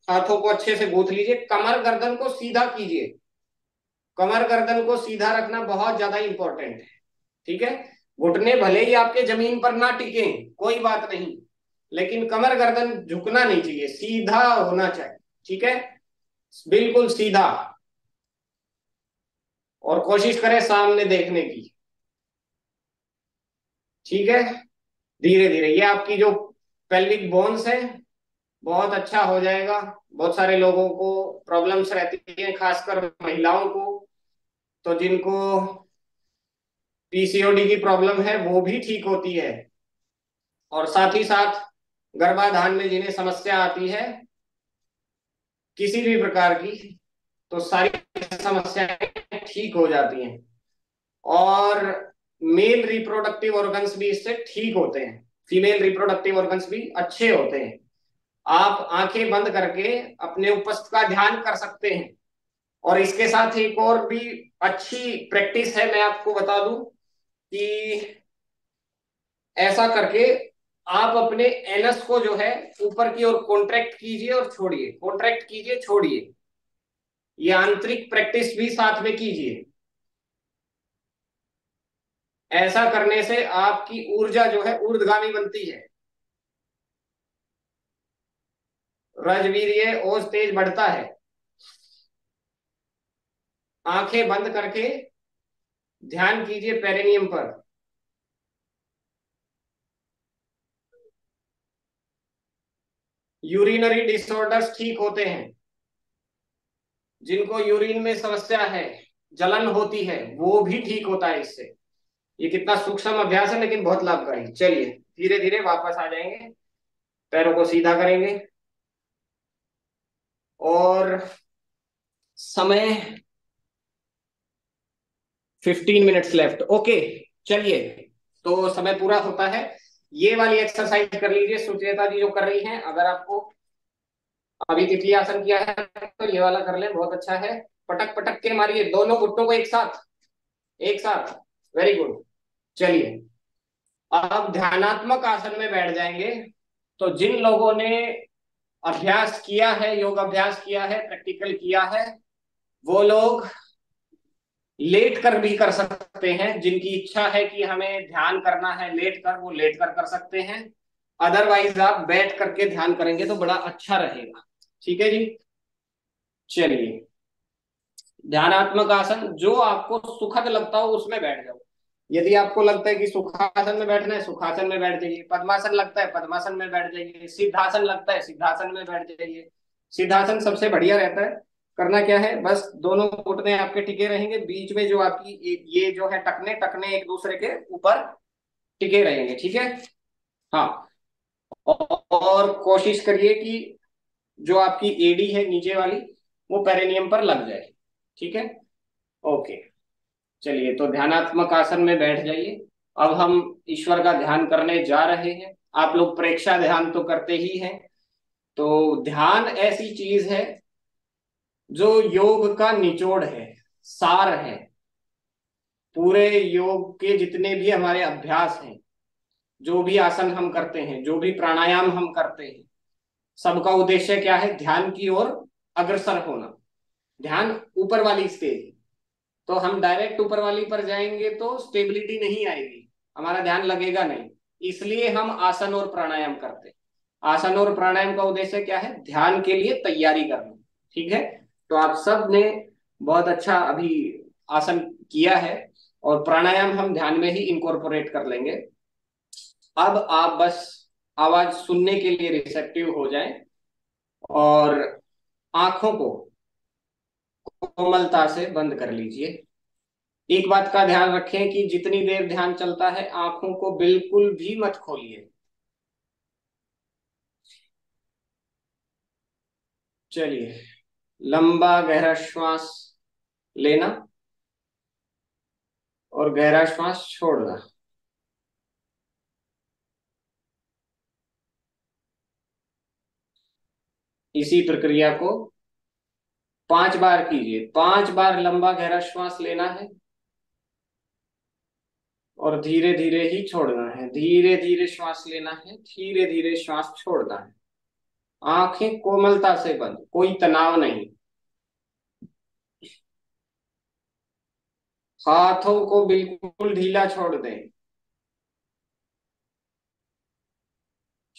हाथों को अच्छे से गूंथ लीजिए, कमर गर्दन को सीधा कीजिए। कमर गर्दन को सीधा रखना बहुत ज्यादा इंपॉर्टेंट है, ठीक है। घुटने भले ही आपके जमीन पर ना टिके, कोई बात नहीं, लेकिन कमर गर्दन झुकना नहीं चाहिए, सीधा होना चाहिए, ठीक है, बिल्कुल सीधा। और कोशिश करें सामने देखने की, ठीक है। धीरे धीरे ये आपकी जो पेल्विक बोन्स है बहुत अच्छा हो जाएगा। बहुत सारे लोगों को प्रॉब्लम्स रहती हैं, खासकर महिलाओं को, तो जिनको पीसीओडी की प्रॉब्लम है वो भी ठीक होती है। और साथ ही साथ गर्भाधान में जिन्हें समस्या आती है किसी भी प्रकार की, तो सारी समस्याएं ठीक हो जाती हैं। और मेल रिप्रोडक्टिव ऑर्गन्स भी इससे ठीक होते हैं, फीमेल रिप्रोडक्टिव ऑर्गन्स भी अच्छे होते हैं। आप आंखें बंद करके अपने उपस्थ का ध्यान कर सकते हैं। और इसके साथ एक और भी अच्छी प्रैक्टिस है, मैं आपको बता दूं कि ऐसा करके आप अपने एनस को जो है ऊपर की ओर कॉन्ट्रैक्ट कीजिए और छोड़िए, कॉन्ट्रैक्ट कीजिए छोड़िए। ये आंतरिक प्रैक्टिस भी साथ में कीजिए। ऐसा करने से आपकी ऊर्जा जो है ऊर्ध्वगामी बनती है, रजवीर्य ओज तेज बढ़ता है। आंखें बंद करके ध्यान कीजिए पेरिनियम पर। यूरिनरी डिसऑर्डर्स ठीक होते हैं। जिनको यूरिन में समस्या है, जलन होती है, वो भी ठीक होता है इससे। ये कितना सूक्ष्म अभ्यास है लेकिन बहुत लाभकारी। चलिए धीरे धीरे वापस आ जाएंगे, पैरों को सीधा करेंगे। और समय 15 मिनट्स लेफ्ट, ओके। चलिए, तो समय पूरा होता है। ये वाली एक्सरसाइज कर लीजिए सुचेता जी जो कर रही हैं। अगर आपको अभी तितली आसन किया है तो ये वाला कर ले, बहुत अच्छा है। पटक पटक के मारिए दोनों घुटनों को एक साथ, एक साथ। Very good. चलिए अब ध्यानात्मक आसन में बैठ जाएंगे। तो जिन लोगों ने अभ्यास किया है, योग अभ्यास किया है, प्रैक्टिकल किया है, वो लोग लेट कर भी कर सकते हैं। जिनकी इच्छा है कि हमें ध्यान करना है लेट कर, वो लेट कर सकते हैं। अदरवाइज आप बैठ करके ध्यान करेंगे तो बड़ा अच्छा रहेगा, ठीक है जी। चलिए ध्यानात्मक आसन जो आपको सुखद लगता हो उसमें बैठ जाओ। यदि आपको लगता है कि सुखासन में बैठना है, सुखासन में बैठ जाइए। पद्मासन लगता है, पद्मासन में बैठ जाइए। सिद्धासन लगता है, सिद्धासन में बैठ जाइए। सिद्धासन सबसे बढ़िया रहता है। करना क्या है, बस दोनों घुटने आपके टिके रहेंगे, बीच में जो आपकी ये जो है टखने टखने एक दूसरे के ऊपर टिके रहेंगे, ठीक है। हाँ, और कोशिश करिए कि जो आपकी एडी है नीचे वाली वो पेरिनियम पर लग जाए, ठीक है। ओके, चलिए तो ध्यानात्मक आसन में बैठ जाइए। अब हम ईश्वर का ध्यान करने जा रहे हैं। आप लोग प्रेक्षा ध्यान तो करते ही हैं। तो ध्यान ऐसी चीज है जो योग का निचोड़ है, सार है। पूरे योग के जितने भी हमारे अभ्यास हैं, जो भी आसन हम करते हैं, जो भी प्राणायाम हम करते हैं, सबका उद्देश्य क्या है, ध्यान की ओर अग्रसर होना। ध्यान ऊपर वाली स्टेज, तो हम डायरेक्ट ऊपर वाली पर जाएंगे तो स्टेबिलिटी नहीं आएगी, हमारा ध्यान लगेगा नहीं। इसलिए हम आसन और प्राणायाम करते हैं। आसन और प्राणायाम का उद्देश्य क्या है, ध्यान के लिए तैयारी करना, ठीक है। तो आप सब ने बहुत अच्छा अभी आसन किया है, और प्राणायाम हम ध्यान में ही इनकॉर्पोरेट कर लेंगे। अब आप बस आवाज सुनने के लिए रिसेप्टिव हो जाएं और आंखों को कोमलता से बंद कर लीजिए। एक बात का ध्यान रखें कि जितनी देर ध्यान चलता है आंखों को बिल्कुल भी मत खोलिए। चलिए, लंबा गहरा श्वास लेना और गहरा श्वास छोड़ना। इसी प्रक्रिया को 5 बार कीजिए। 5 बार लंबा गहरा श्वास लेना है और धीरे धीरे ही छोड़ना है। धीरे धीरे श्वास लेना है, धीरे धीरे श्वास छोड़ना है। आंखें कोमलता से बंद, कोई तनाव नहीं। हाथों को बिल्कुल ढीला छोड़ दें।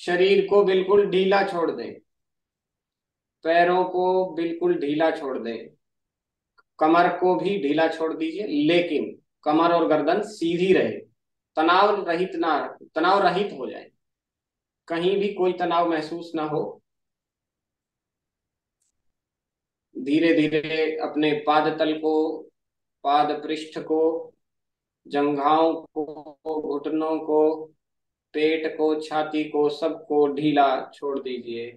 शरीर को बिल्कुल ढीला छोड़ दें। पैरों को बिल्कुल ढीला छोड़ दें। कमर को भी ढीला छोड़ दीजिए, लेकिन कमर और गर्दन सीधी रहे। तनाव रहित हो जाए, कहीं भी कोई तनाव महसूस ना हो। धीरे धीरे अपने पाद तल को, पाद पृष्ठ को, जंघाओं को, घुटनों को, पेट को, छाती को, सबको ढीला छोड़ दीजिए।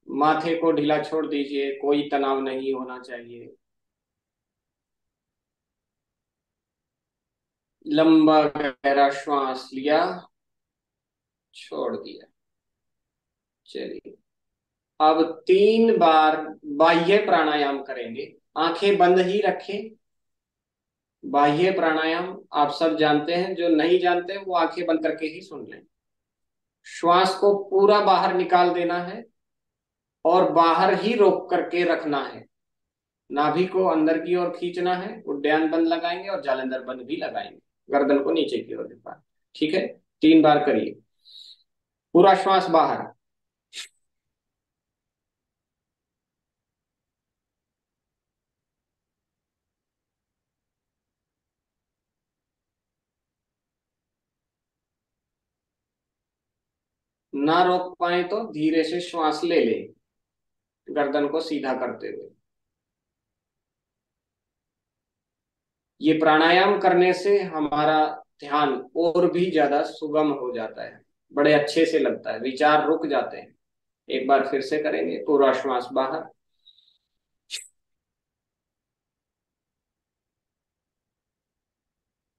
माथे को ढीला छोड़ दीजिए, कोई तनाव नहीं होना चाहिए। लंबा गहरा श्वास लिया, छोड़ दिया। चलिए, अब 3 बार बाह्य प्राणायाम करेंगे। आंखें बंद ही रखें। बाह्य प्राणायाम आप सब जानते हैं, जो नहीं जानते वो आंखें बंद करके ही सुन लें। श्वास को पूरा बाहर निकाल देना है और बाहर ही रोक करके रखना है। नाभि को अंदर की ओर खींचना है। उद्यान बंद लगाएंगे और जालंधर बंद भी लगाएंगे। गर्दन को नीचे की ओर दिखा। ठीक है, 3 बार करिए। पूरा श्वास बाहर, ना रोक पाए तो धीरे से श्वास ले ले, गर्दन को सीधा करते हुए। ये प्राणायाम करने से हमारा ध्यान और भी ज्यादा सुगम हो जाता है, बड़े अच्छे से लगता है, विचार रुक जाते हैं। एक बार फिर से करेंगे। पूरा श्वास बाहर,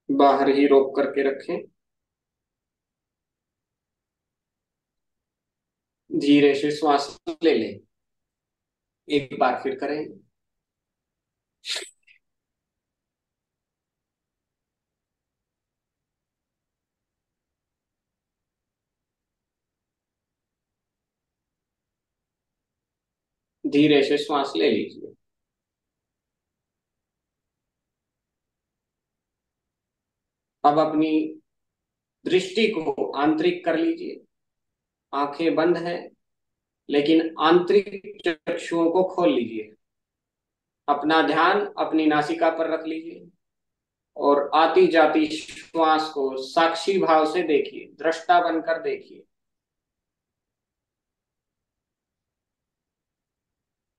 बाहर ही रोक करके रखें। धीरे से श्वास ले लें। एक बार फिर करेंगे। धीरे से श्वास ले लीजिए। अब अपनी दृष्टि को आंतरिक कर लीजिए। आंखें बंद हैं, लेकिन आंतरिक चक्षुओं को खोल लीजिए। अपना ध्यान अपनी नासिका पर रख लीजिए और आती जाती श्वास को साक्षी भाव से देखिए, दृष्टा बनकर देखिए।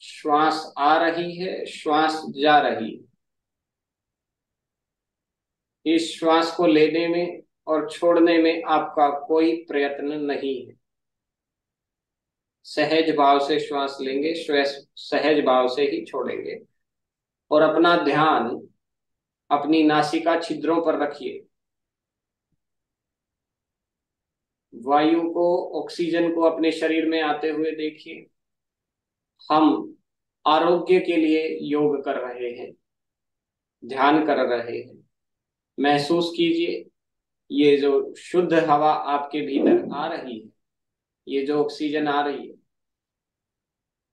श्वास आ रही है, श्वास जा रही है। इस श्वास को लेने में और छोड़ने में आपका कोई प्रयत्न नहीं है। सहज भाव से श्वास लेंगे, सहज भाव से ही छोड़ेंगे। और अपना ध्यान अपनी नासिका छिद्रों पर रखिए। वायु को, ऑक्सीजन को अपने शरीर में आते हुए देखिए। हम आरोग्य के लिए योग कर रहे हैं, ध्यान कर रहे हैं। महसूस कीजिए, ये जो शुद्ध हवा आपके भीतर आ रही है, ये जो ऑक्सीजन आ रही है,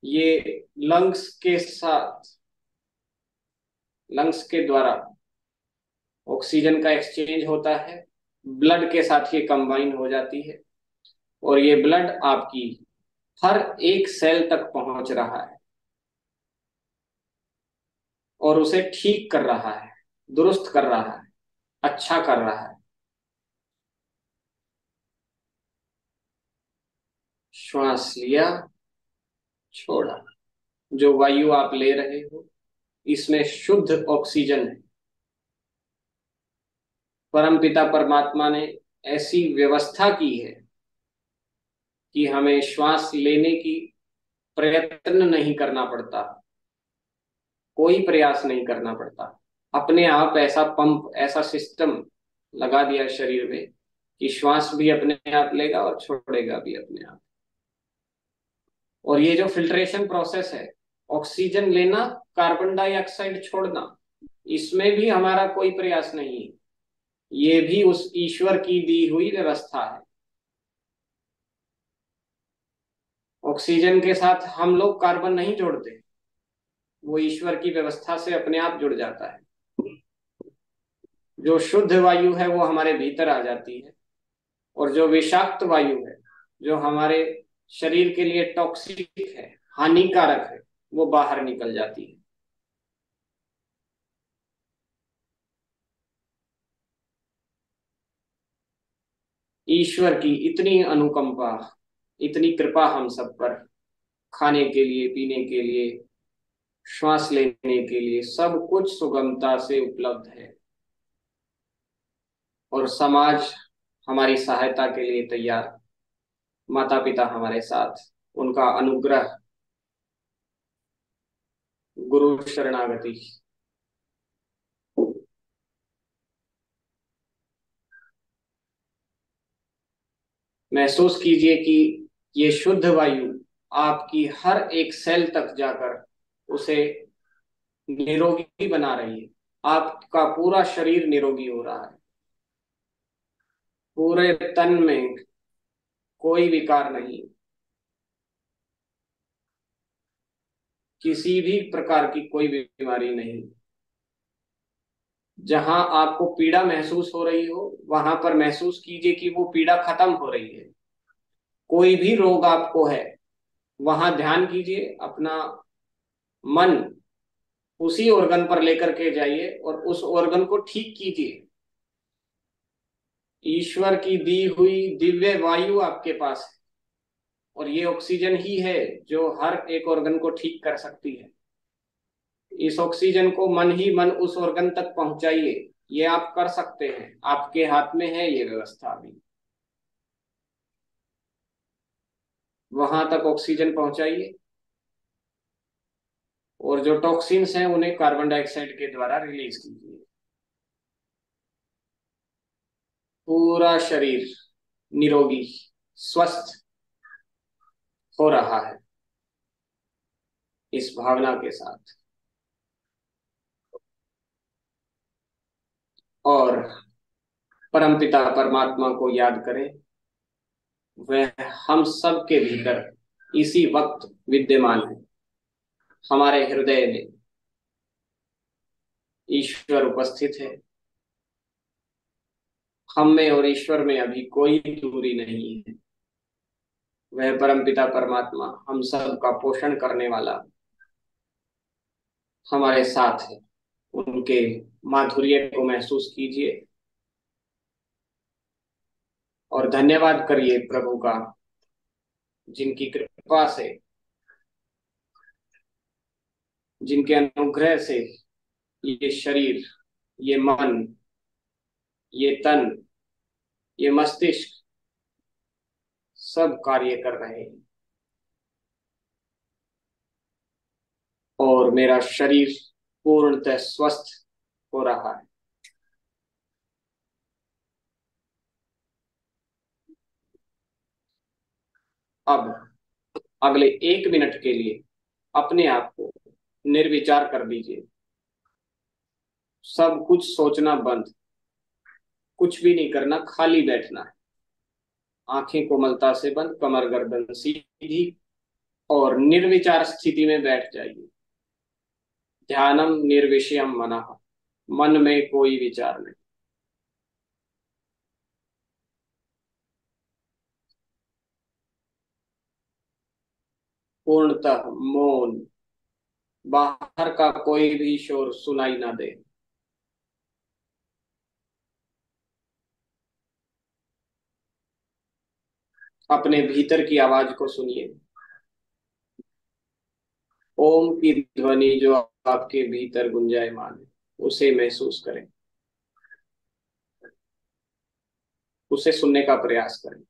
ये लंग्स के साथ, लंग्स के द्वारा ऑक्सीजन का एक्सचेंज होता है, ब्लड के साथ ये कंबाइन हो जाती है और ये ब्लड आपकी हर एक सेल तक पहुंच रहा है और उसे ठीक कर रहा है, दुरुस्त कर रहा है, अच्छा कर रहा है। श्वास लिया, छोड़ा। जो वायु आप ले रहे हो, इसमें शुद्ध ऑक्सीजन है। परमपिता परमात्मा ने ऐसी व्यवस्था की है कि हमें श्वास लेने की प्रयत्न नहीं करना पड़ता, कोई प्रयास नहीं करना पड़ता। अपने आप ऐसा पंप, ऐसा सिस्टम लगा दिया शरीर में कि श्वास भी अपने आप लेगा और छोड़ेगा भी अपने आप। और ये जो फिल्ट्रेशन प्रोसेस है, ऑक्सीजन लेना, कार्बन डाइऑक्साइड छोड़ना, इसमें भी हमारा कोई प्रयास नहीं है। ये भी उस ईश्वर की दी हुई व्यवस्था है। ऑक्सीजन के साथ हम लोग कार्बन नहीं जोड़ते, वो ईश्वर की व्यवस्था से अपने आप जुड़ जाता है। जो शुद्ध वायु है वो हमारे भीतर आ जाती है, और जो विषाक्त वायु है, जो हमारे शरीर के लिए टॉक्सिक है, हानिकारक है, वो बाहर निकल जाती है। ईश्वर की इतनी अनुकंपा, इतनी कृपा हम सब पर, खाने के लिए, पीने के लिए, श्वास लेने के लिए सब कुछ सुगमता से उपलब्ध है, और समाज हमारी सहायता के लिए तैयार, माता पिता हमारे साथ, उनका अनुग्रह, गुरु शरणागति। महसूस कीजिए कि ये शुद्ध वायु आपकी हर एक सेल तक जाकर उसे निरोगी बना रही है। आपका पूरा शरीर निरोगी हो रहा है, पूरे तन में कोई विकार नहीं, किसी भी प्रकार की कोई बीमारी नहीं। जहां आपको पीड़ा महसूस हो रही हो, वहां पर महसूस कीजिए कि वो पीड़ा खत्म हो रही है। कोई भी रोग आपको है, वहां ध्यान कीजिए, अपना मन उसी ऑर्गन पर लेकर के जाइए और उस ऑर्गन को ठीक कीजिए। ईश्वर की दी हुई दिव्य वायु आपके पास है, और ये ऑक्सीजन ही है जो हर एक ऑर्गन को ठीक कर सकती है। इस ऑक्सीजन को मन ही मन उस ऑर्गन तक पहुंचाइए। ये आप कर सकते हैं, आपके हाथ में है ये व्यवस्था अभी। वहां तक ऑक्सीजन पहुंचाइए, और जो टॉक्सिन्स हैं उन्हें कार्बन डाइऑक्साइड के द्वारा रिलीज कीजिए। पूरा शरीर निरोगी, स्वस्थ हो रहा है इस भावना के साथ। और परमपिता परमात्मा को याद करें, वह हम सब के भीतर इसी वक्त विद्यमान है। हमारे हृदय में ईश्वर उपस्थित है। हम में और ईश्वर में अभी कोई दूरी नहीं है। वह परमपिता परमात्मा हम सब का पोषण करने वाला हमारे साथ है। उनके माधुर्य को महसूस कीजिए और धन्यवाद करिए प्रभु का, जिनकी कृपा से, जिनके अनुग्रह से ये शरीर, ये मन, ये तन, ये मस्तिष्क सब कार्य कर रहे हैं, और मेरा शरीर पूर्णतः स्वस्थ हो रहा है। अब अगले 1 मिनट के लिए अपने आप को निर्विचार कर दीजिए। सब कुछ सोचना बंद, कुछ भी नहीं करना, खाली बैठना है। आंखें कोमलता से बंद, कमर गर्दन सीधी, और निर्विचार स्थिति में बैठ जाइए। ध्यानम निर्विषयम मनः, मन में कोई विचार नहीं। पूर्णतः मौन, बाहर का कोई भी शोर सुनाई ना दे। अपने भीतर की आवाज को सुनिए। ओम की ध्वनि जो आपके भीतर गुंजायमान है, उसे महसूस करें, उसे सुनने का प्रयास करें।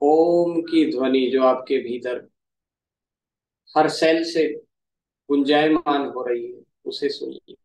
ओम की ध्वनि जो आपके भीतर हर सेल से गुंजायमान हो रही है उसे सुनिए।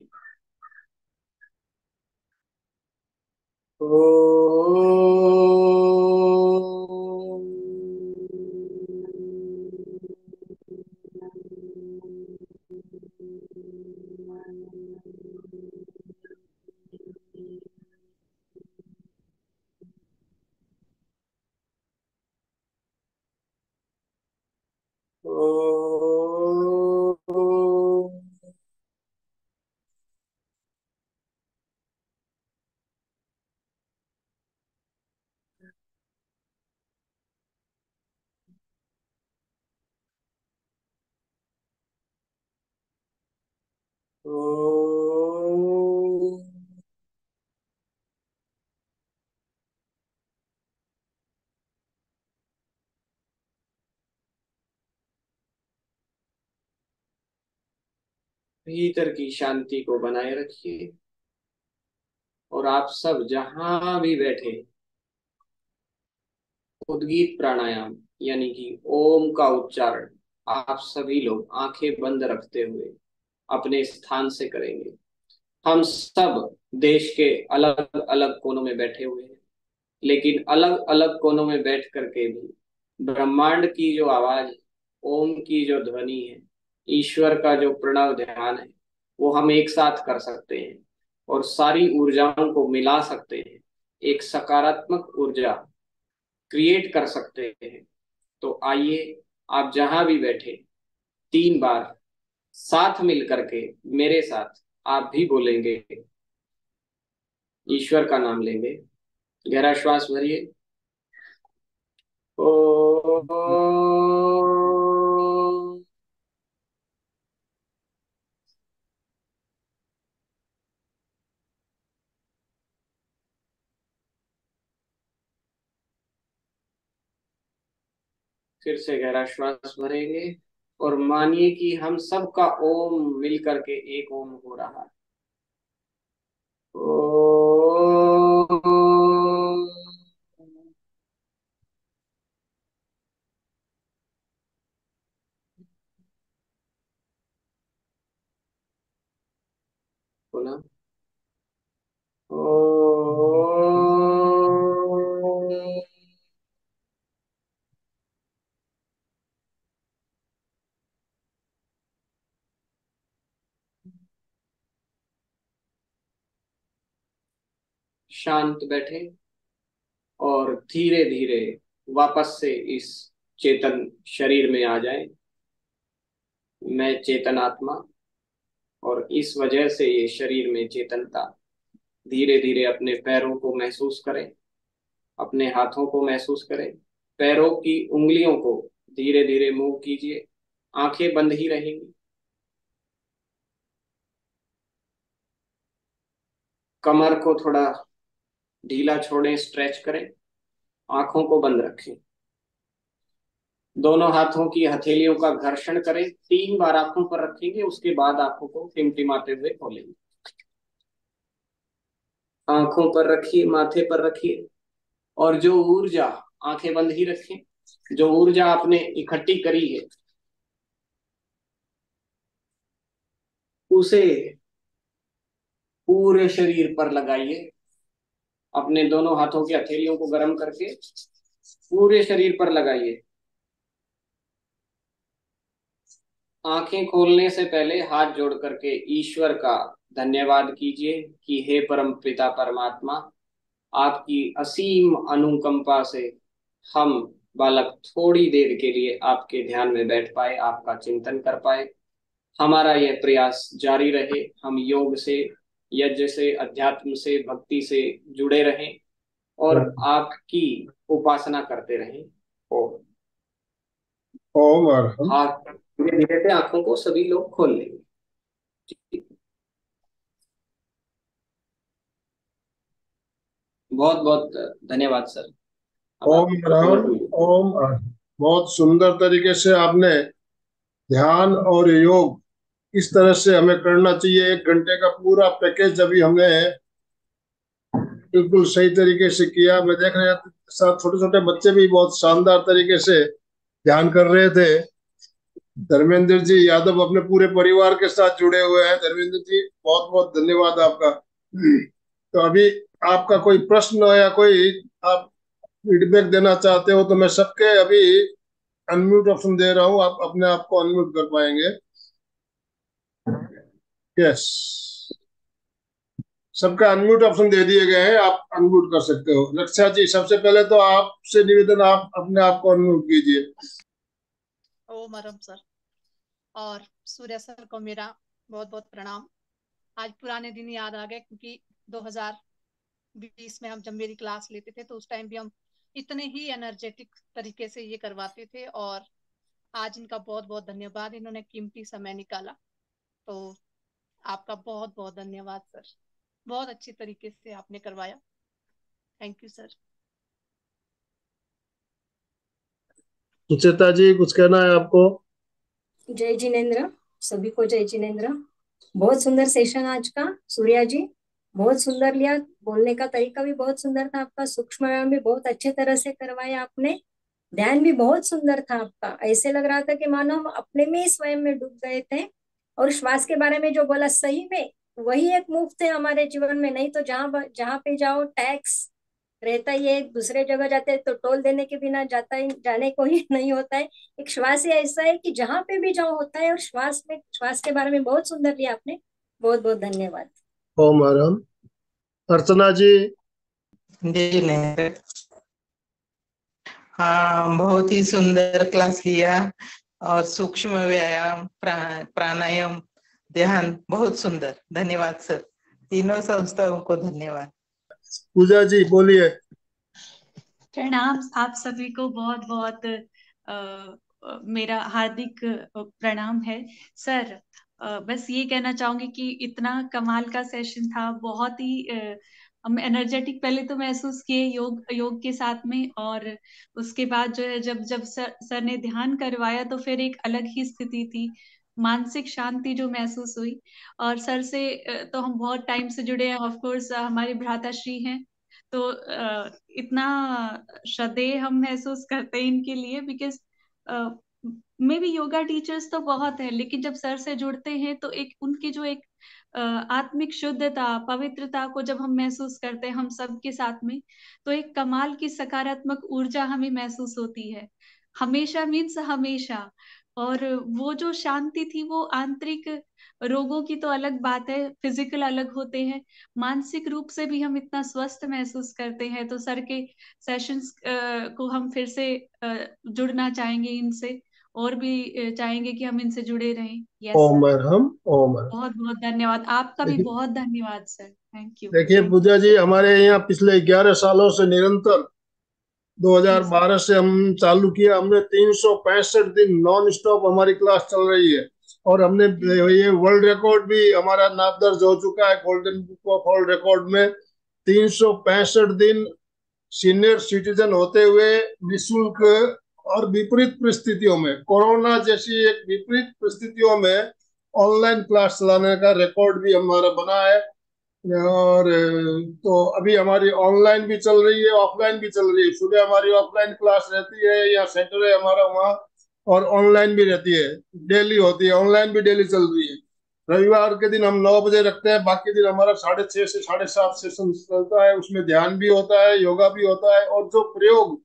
भीतर की शांति को बनाए रखिए और आप सब जहां भी बैठे उद्गीत प्राणायाम यानी कि ओम का उच्चारण आप सभी लोग आंखें बंद रखते हुए अपने स्थान से करेंगे। हम सब देश के अलग अलग कोनों में बैठे हुए हैं, लेकिन अलग अलग कोनों में बैठ करके भी ब्रह्मांड की जो आवाज है, ओम की जो ध्वनि है, ईश्वर का जो प्रणव ध्यान है, वो हम एक साथ कर सकते हैं और सारी ऊर्जाओं को मिला सकते हैं, एक सकारात्मक ऊर्जा क्रिएट कर सकते हैं। तो आइए, आप जहां भी बैठे 3 बार साथ मिल करके मेरे साथ आप भी बोलेंगे, ईश्वर का नाम लेंगे। गहरा श्वास भरिए। ओ फिर से गहरा श्वास भरेंगे और मानिए कि हम सबका ओम मिल करके एक ओम हो रहा है। ओम। पुनः ओम। शांत बैठे और धीरे धीरे वापस से इस चेतन शरीर में आ जाए। मैं चेतन आत्मा, और इस वजह से ये शरीर में चेतनता। धीरे धीरे अपने पैरों को महसूस करें, अपने हाथों को महसूस करें, पैरों की उंगलियों को धीरे धीरे मूव कीजिए। आंखें बंद ही रहेंगी। कमर को थोड़ा ढीला छोड़ें, स्ट्रेच करें। आंखों को बंद रखें। दोनों हाथों की हथेलियों का घर्षण करें। 3 बार आंखों पर रखेंगे, उसके बाद आंखों को टिमटिमाते हुए खोलेंगे। आंखों पर रखिए, माथे पर रखिए, और जो ऊर्जा, आंखें बंद ही रखें, जो ऊर्जा आपने इकट्ठी करी है उसे पूरे शरीर पर लगाइए। अपने दोनों हाथों की हथेलियों को गर्म करके पूरे शरीर पर लगाइए। आंखें खोलने से पहले हाथ जोड़ करके ईश्वर का धन्यवाद कीजिए कि हे परम पिता परमात्मा, आपकी असीम अनुकंपा से हम बालक थोड़ी देर के लिए आपके ध्यान में बैठ पाए, आपका चिंतन कर पाए। हमारा यह प्रयास जारी रहे। हम योग से, यज्ञ से, अध्यात्म से, भक्ति से जुड़े रहें और आपकी उपासना करते रहें। ओम। ओम अरहम। हाथ धीरे धीरे से आंखों को सभी लोग खोल लेंगे। बहुत बहुत धन्यवाद सर। अब ओम आप over Arham. To you. Om Arham. बहुत सुंदर तरीके से आपने ध्यान और योग इस तरह से हमें करना चाहिए, 1 घंटे का पूरा पैकेज अभी हमने बिल्कुल सही तरीके से किया। मैं देख रहा साथ छोटे छोटे बच्चे भी बहुत शानदार तरीके से ध्यान कर रहे थे। धर्मेंद्र जी यादव अपने पूरे परिवार के साथ जुड़े हुए हैं। धर्मेंद्र जी बहुत बहुत धन्यवाद आपका। तो अभी आपका कोई प्रश्न हो या कोई आप फीडबैक देना चाहते हो तो मैं सबके अभी अनम्यूट ऑप्शन दे रहा हूँ, आप अपने आप को अनम्यूट कर पाएंगे। यस, सबका अनम्यूट ऑप्शन दे दिए गए हैं, आप अनम्यूट कर सकते हो। रक्षा जी सबसे पहले तो आपसे निवेदन, आप अपने आप को अनम्यूट कीजिए। ओम अरम सर और सूर्य सर को मेरा बहुत बहुत प्रणाम। आज पुराने दिन याद आ गए क्योंकि 2020 में हम जब मेरी क्लास लेते थे तो उस टाइम भी हम इतने ही एनर्जेटिक तरीके से ये करवाते थे, और आज इनका बहुत बहुत धन्यवाद, इन्होंने कीमती समय निकाला। तो आपका बहुत बहुत धन्यवाद सर, बहुत अच्छी तरीके से आपने करवाया। Thank you sir. Sucheta ji कुछ कहना है आपको? जय जिनेन्द्र, सभी को जय जिनेन्द्र। बहुत सुंदर सेशन आज का, सूर्या जी बहुत सुंदर लिया, बोलने का तरीका भी बहुत सुंदर था आपका, सूक्ष्म व्यायाम भी बहुत अच्छे तरह से करवाया आपने, ध्यान भी बहुत सुंदर था आपका। ऐसे लग रहा था कि मानो हम अपने में ही स्वयं में डूब गए थे। और श्वास के बारे में जो बोला, सही में वही एक मुफ्त है हमारे जीवन में। नहीं तो जहाँ जहाँ पे जाओ टैक्स रहता ही है, दूसरे जगह जाते हैं तो टोल देने के बिना जाने को ही नहीं होता है। एक श्वास ही ऐसा है कि जहाँ पे भी जाओ होता है। और श्वास के बारे में बहुत सुंदर लिया आपने, बहुत बहुत धन्यवाद। ओम आराम। अर्चना जी। जी नहीं, हाँ बहुत ही सुंदर क्लास लिया, और सूक्ष्म व्यायाम, प्राणायाम, ध्यान बहुत सुंदर। धन्यवाद सर, तीनों संस्थाओं को धन्यवाद। पूजा जी बोलिए। प्रणाम आप सभी को, बहुत बहुत मेरा हार्दिक प्रणाम है सर। बस ये कहना चाहूंगी कि इतना कमाल का सेशन था, बहुत ही हम एनर्जेटिक पहले तो महसूस किए योग के साथ में, और उसके बाद जो है जब सर ने ध्यान करवाया तो फिर एक अलग ही स्थिति थी, मानसिक शांति जो महसूस हुई। और सर से तो हम बहुत टाइम से जुड़े हैं, ऑफ कोर्स हमारे भ्राताश्री हैं, तो इतना श्रद्धेय हम महसूस करते हैं इनके लिए, because may be yoga teachers तो बहुत है, लेकिन जब सर से जुड़ते हैं तो एक उनकी जो एक आत्मिक शुद्धता, पवित्रता को जब हम महसूस करते हैं हम सबके साथ में, तो एक कमाल की सकारात्मक ऊर्जा हमें महसूस होती है हमेशा, मीन्स हमेशा। और वो जो शांति थी वो आंतरिक, रोगों की तो अलग बात है, फिजिकल अलग होते हैं, मानसिक रूप से भी हम इतना स्वस्थ महसूस करते हैं। तो सर के सेशंस को हम फिर से जुड़ना चाहेंगे इनसे, और भी चाहेंगे कि हम इनसे जुड़े रहें। यस ओम सर, अरहम, ओम अरहम। बहुत बहुत धन्यवाद, आपका भी बहुत धन्यवाद सर, थैंक यू। देखिए पूजा जी, हमारे यहाँ पिछले 11 सालों से निरंतर, जी सर। 2012 से हम चालू किया, हमने 365 दिन नॉन स्टॉप हमारी क्लास चल रही है। और हमने ये वर्ल्ड रिकॉर्ड भी हमारा नाम दर्ज हो चुका है golden book of world record में। 365 दिन सीनियर सिटीजन होते हुए निःशुल्क और विपरीत परिस्थितियों में, कोरोना जैसी एक विपरीत परिस्थितियों में ऑनलाइन क्लास चलाने का रिकॉर्ड भी हमारा बना है। और तो अभी हमारी ऑनलाइन भी चल रही है, ऑफलाइन भी चल रही है। सुबह हमारी ऑफलाइन क्लास रहती है, या सेंटर है हमारा वहाँ, और ऑनलाइन भी रहती है, डेली होती है, ऑनलाइन भी डेली चल रही है। रविवार के दिन हम 9 बजे रखते हैं, बाकी दिन हमारा 6:30 से 7:30 सेशन चलता है। उसमें ध्यान भी होता है, योगा भी होता है, और जो प्रयोग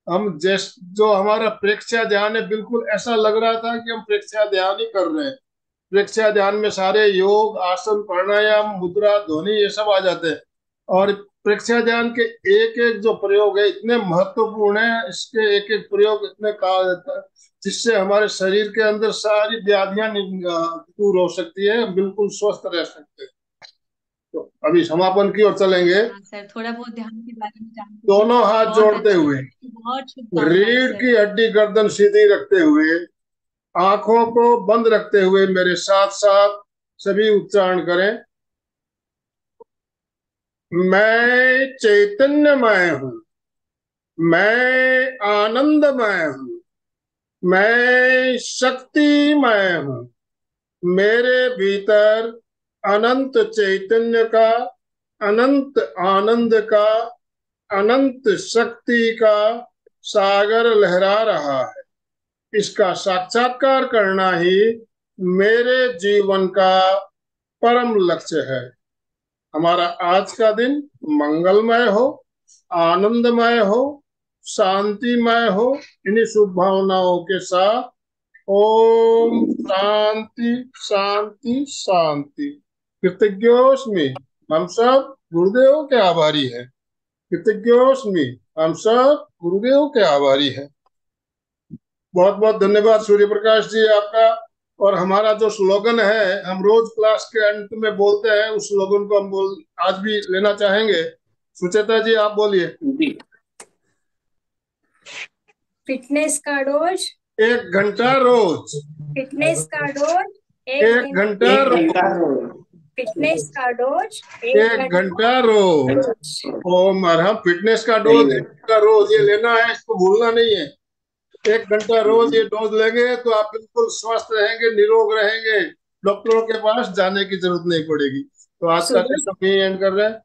हम जो हमारा प्रेक्षया ध्यान है, बिल्कुल ऐसा लग रहा था कि हम प्रेक्षया ध्यान ही कर रहे हैं। प्रेक्षया ध्यान में सारे योग, आसन, प्राणायाम, मुद्रा, ध्वनि ये सब आ जाते हैं। और प्रेक्षया ध्यान के एक एक जो प्रयोग है इतने महत्वपूर्ण है, इसके एक एक प्रयोग इतने जिससे हमारे शरीर के अंदर सारी व्याधियां दूर हो सकती है, बिल्कुल स्वस्थ रह सकते हैं। तो अभी समापन की ओर चलेंगे। हाँ सर, थोड़ा बहुत ध्यान के बारे में जानते हैं, दोनों हाथ बहुत जोड़ते अच्छा, हुए, बहुत शुभकामनाएं रीढ़ सर। की हड्डी गर्दन सीधी रखते हुए, आंखों को बंद रखते हुए मेरे साथ साथ सभी उच्चारण करें। मैं चैतन्यमय हूँ, मैं आनंदमय हूँ, मैं शक्तिमय हूँ। मेरे भीतर अनंत चैतन्य का, अनंत आनंद का, अनंत शक्ति का सागर लहरा रहा है। इसका साक्षात्कार करना ही मेरे जीवन का परम लक्ष्य है। हमारा आज का दिन मंगलमय हो, आनंदमय हो, शांतिमय हो। इन्हीं शुभ भावनाओं के साथ ओम शांति शांति शांति। कृतज्ञोस्मि, हम सब गुरुदेव के आभारी हैं। कृतज्ञोस्मि, हम सब गुरुदेव के आभारी हैं। बहुत बहुत धन्यवाद सूर्य प्रकाश जी आपका। और हमारा जो स्लोगन है, हम रोज क्लास के अंत में बोलते हैं, उस स्लोगन को हम आज भी लेना चाहेंगे। सुचेता जी आप बोलिए। फिटनेस का डोज 1 घंटा रोज। फिटनेस का डोज 1 घंटा रोज। फिटनेस का डोज 1 घंटा रोज। ओम हम फिटनेस का डोज 1 घंटा रोज ये लेना है, इसको भूलना नहीं है। 1 घंटा रोज ये डोज लेंगे तो आप बिल्कुल स्वस्थ रहेंगे, निरोग रहेंगे, डॉक्टरों के पास जाने की जरूरत नहीं पड़ेगी। तो आज का सेशन यही एंड कर रहे हैं।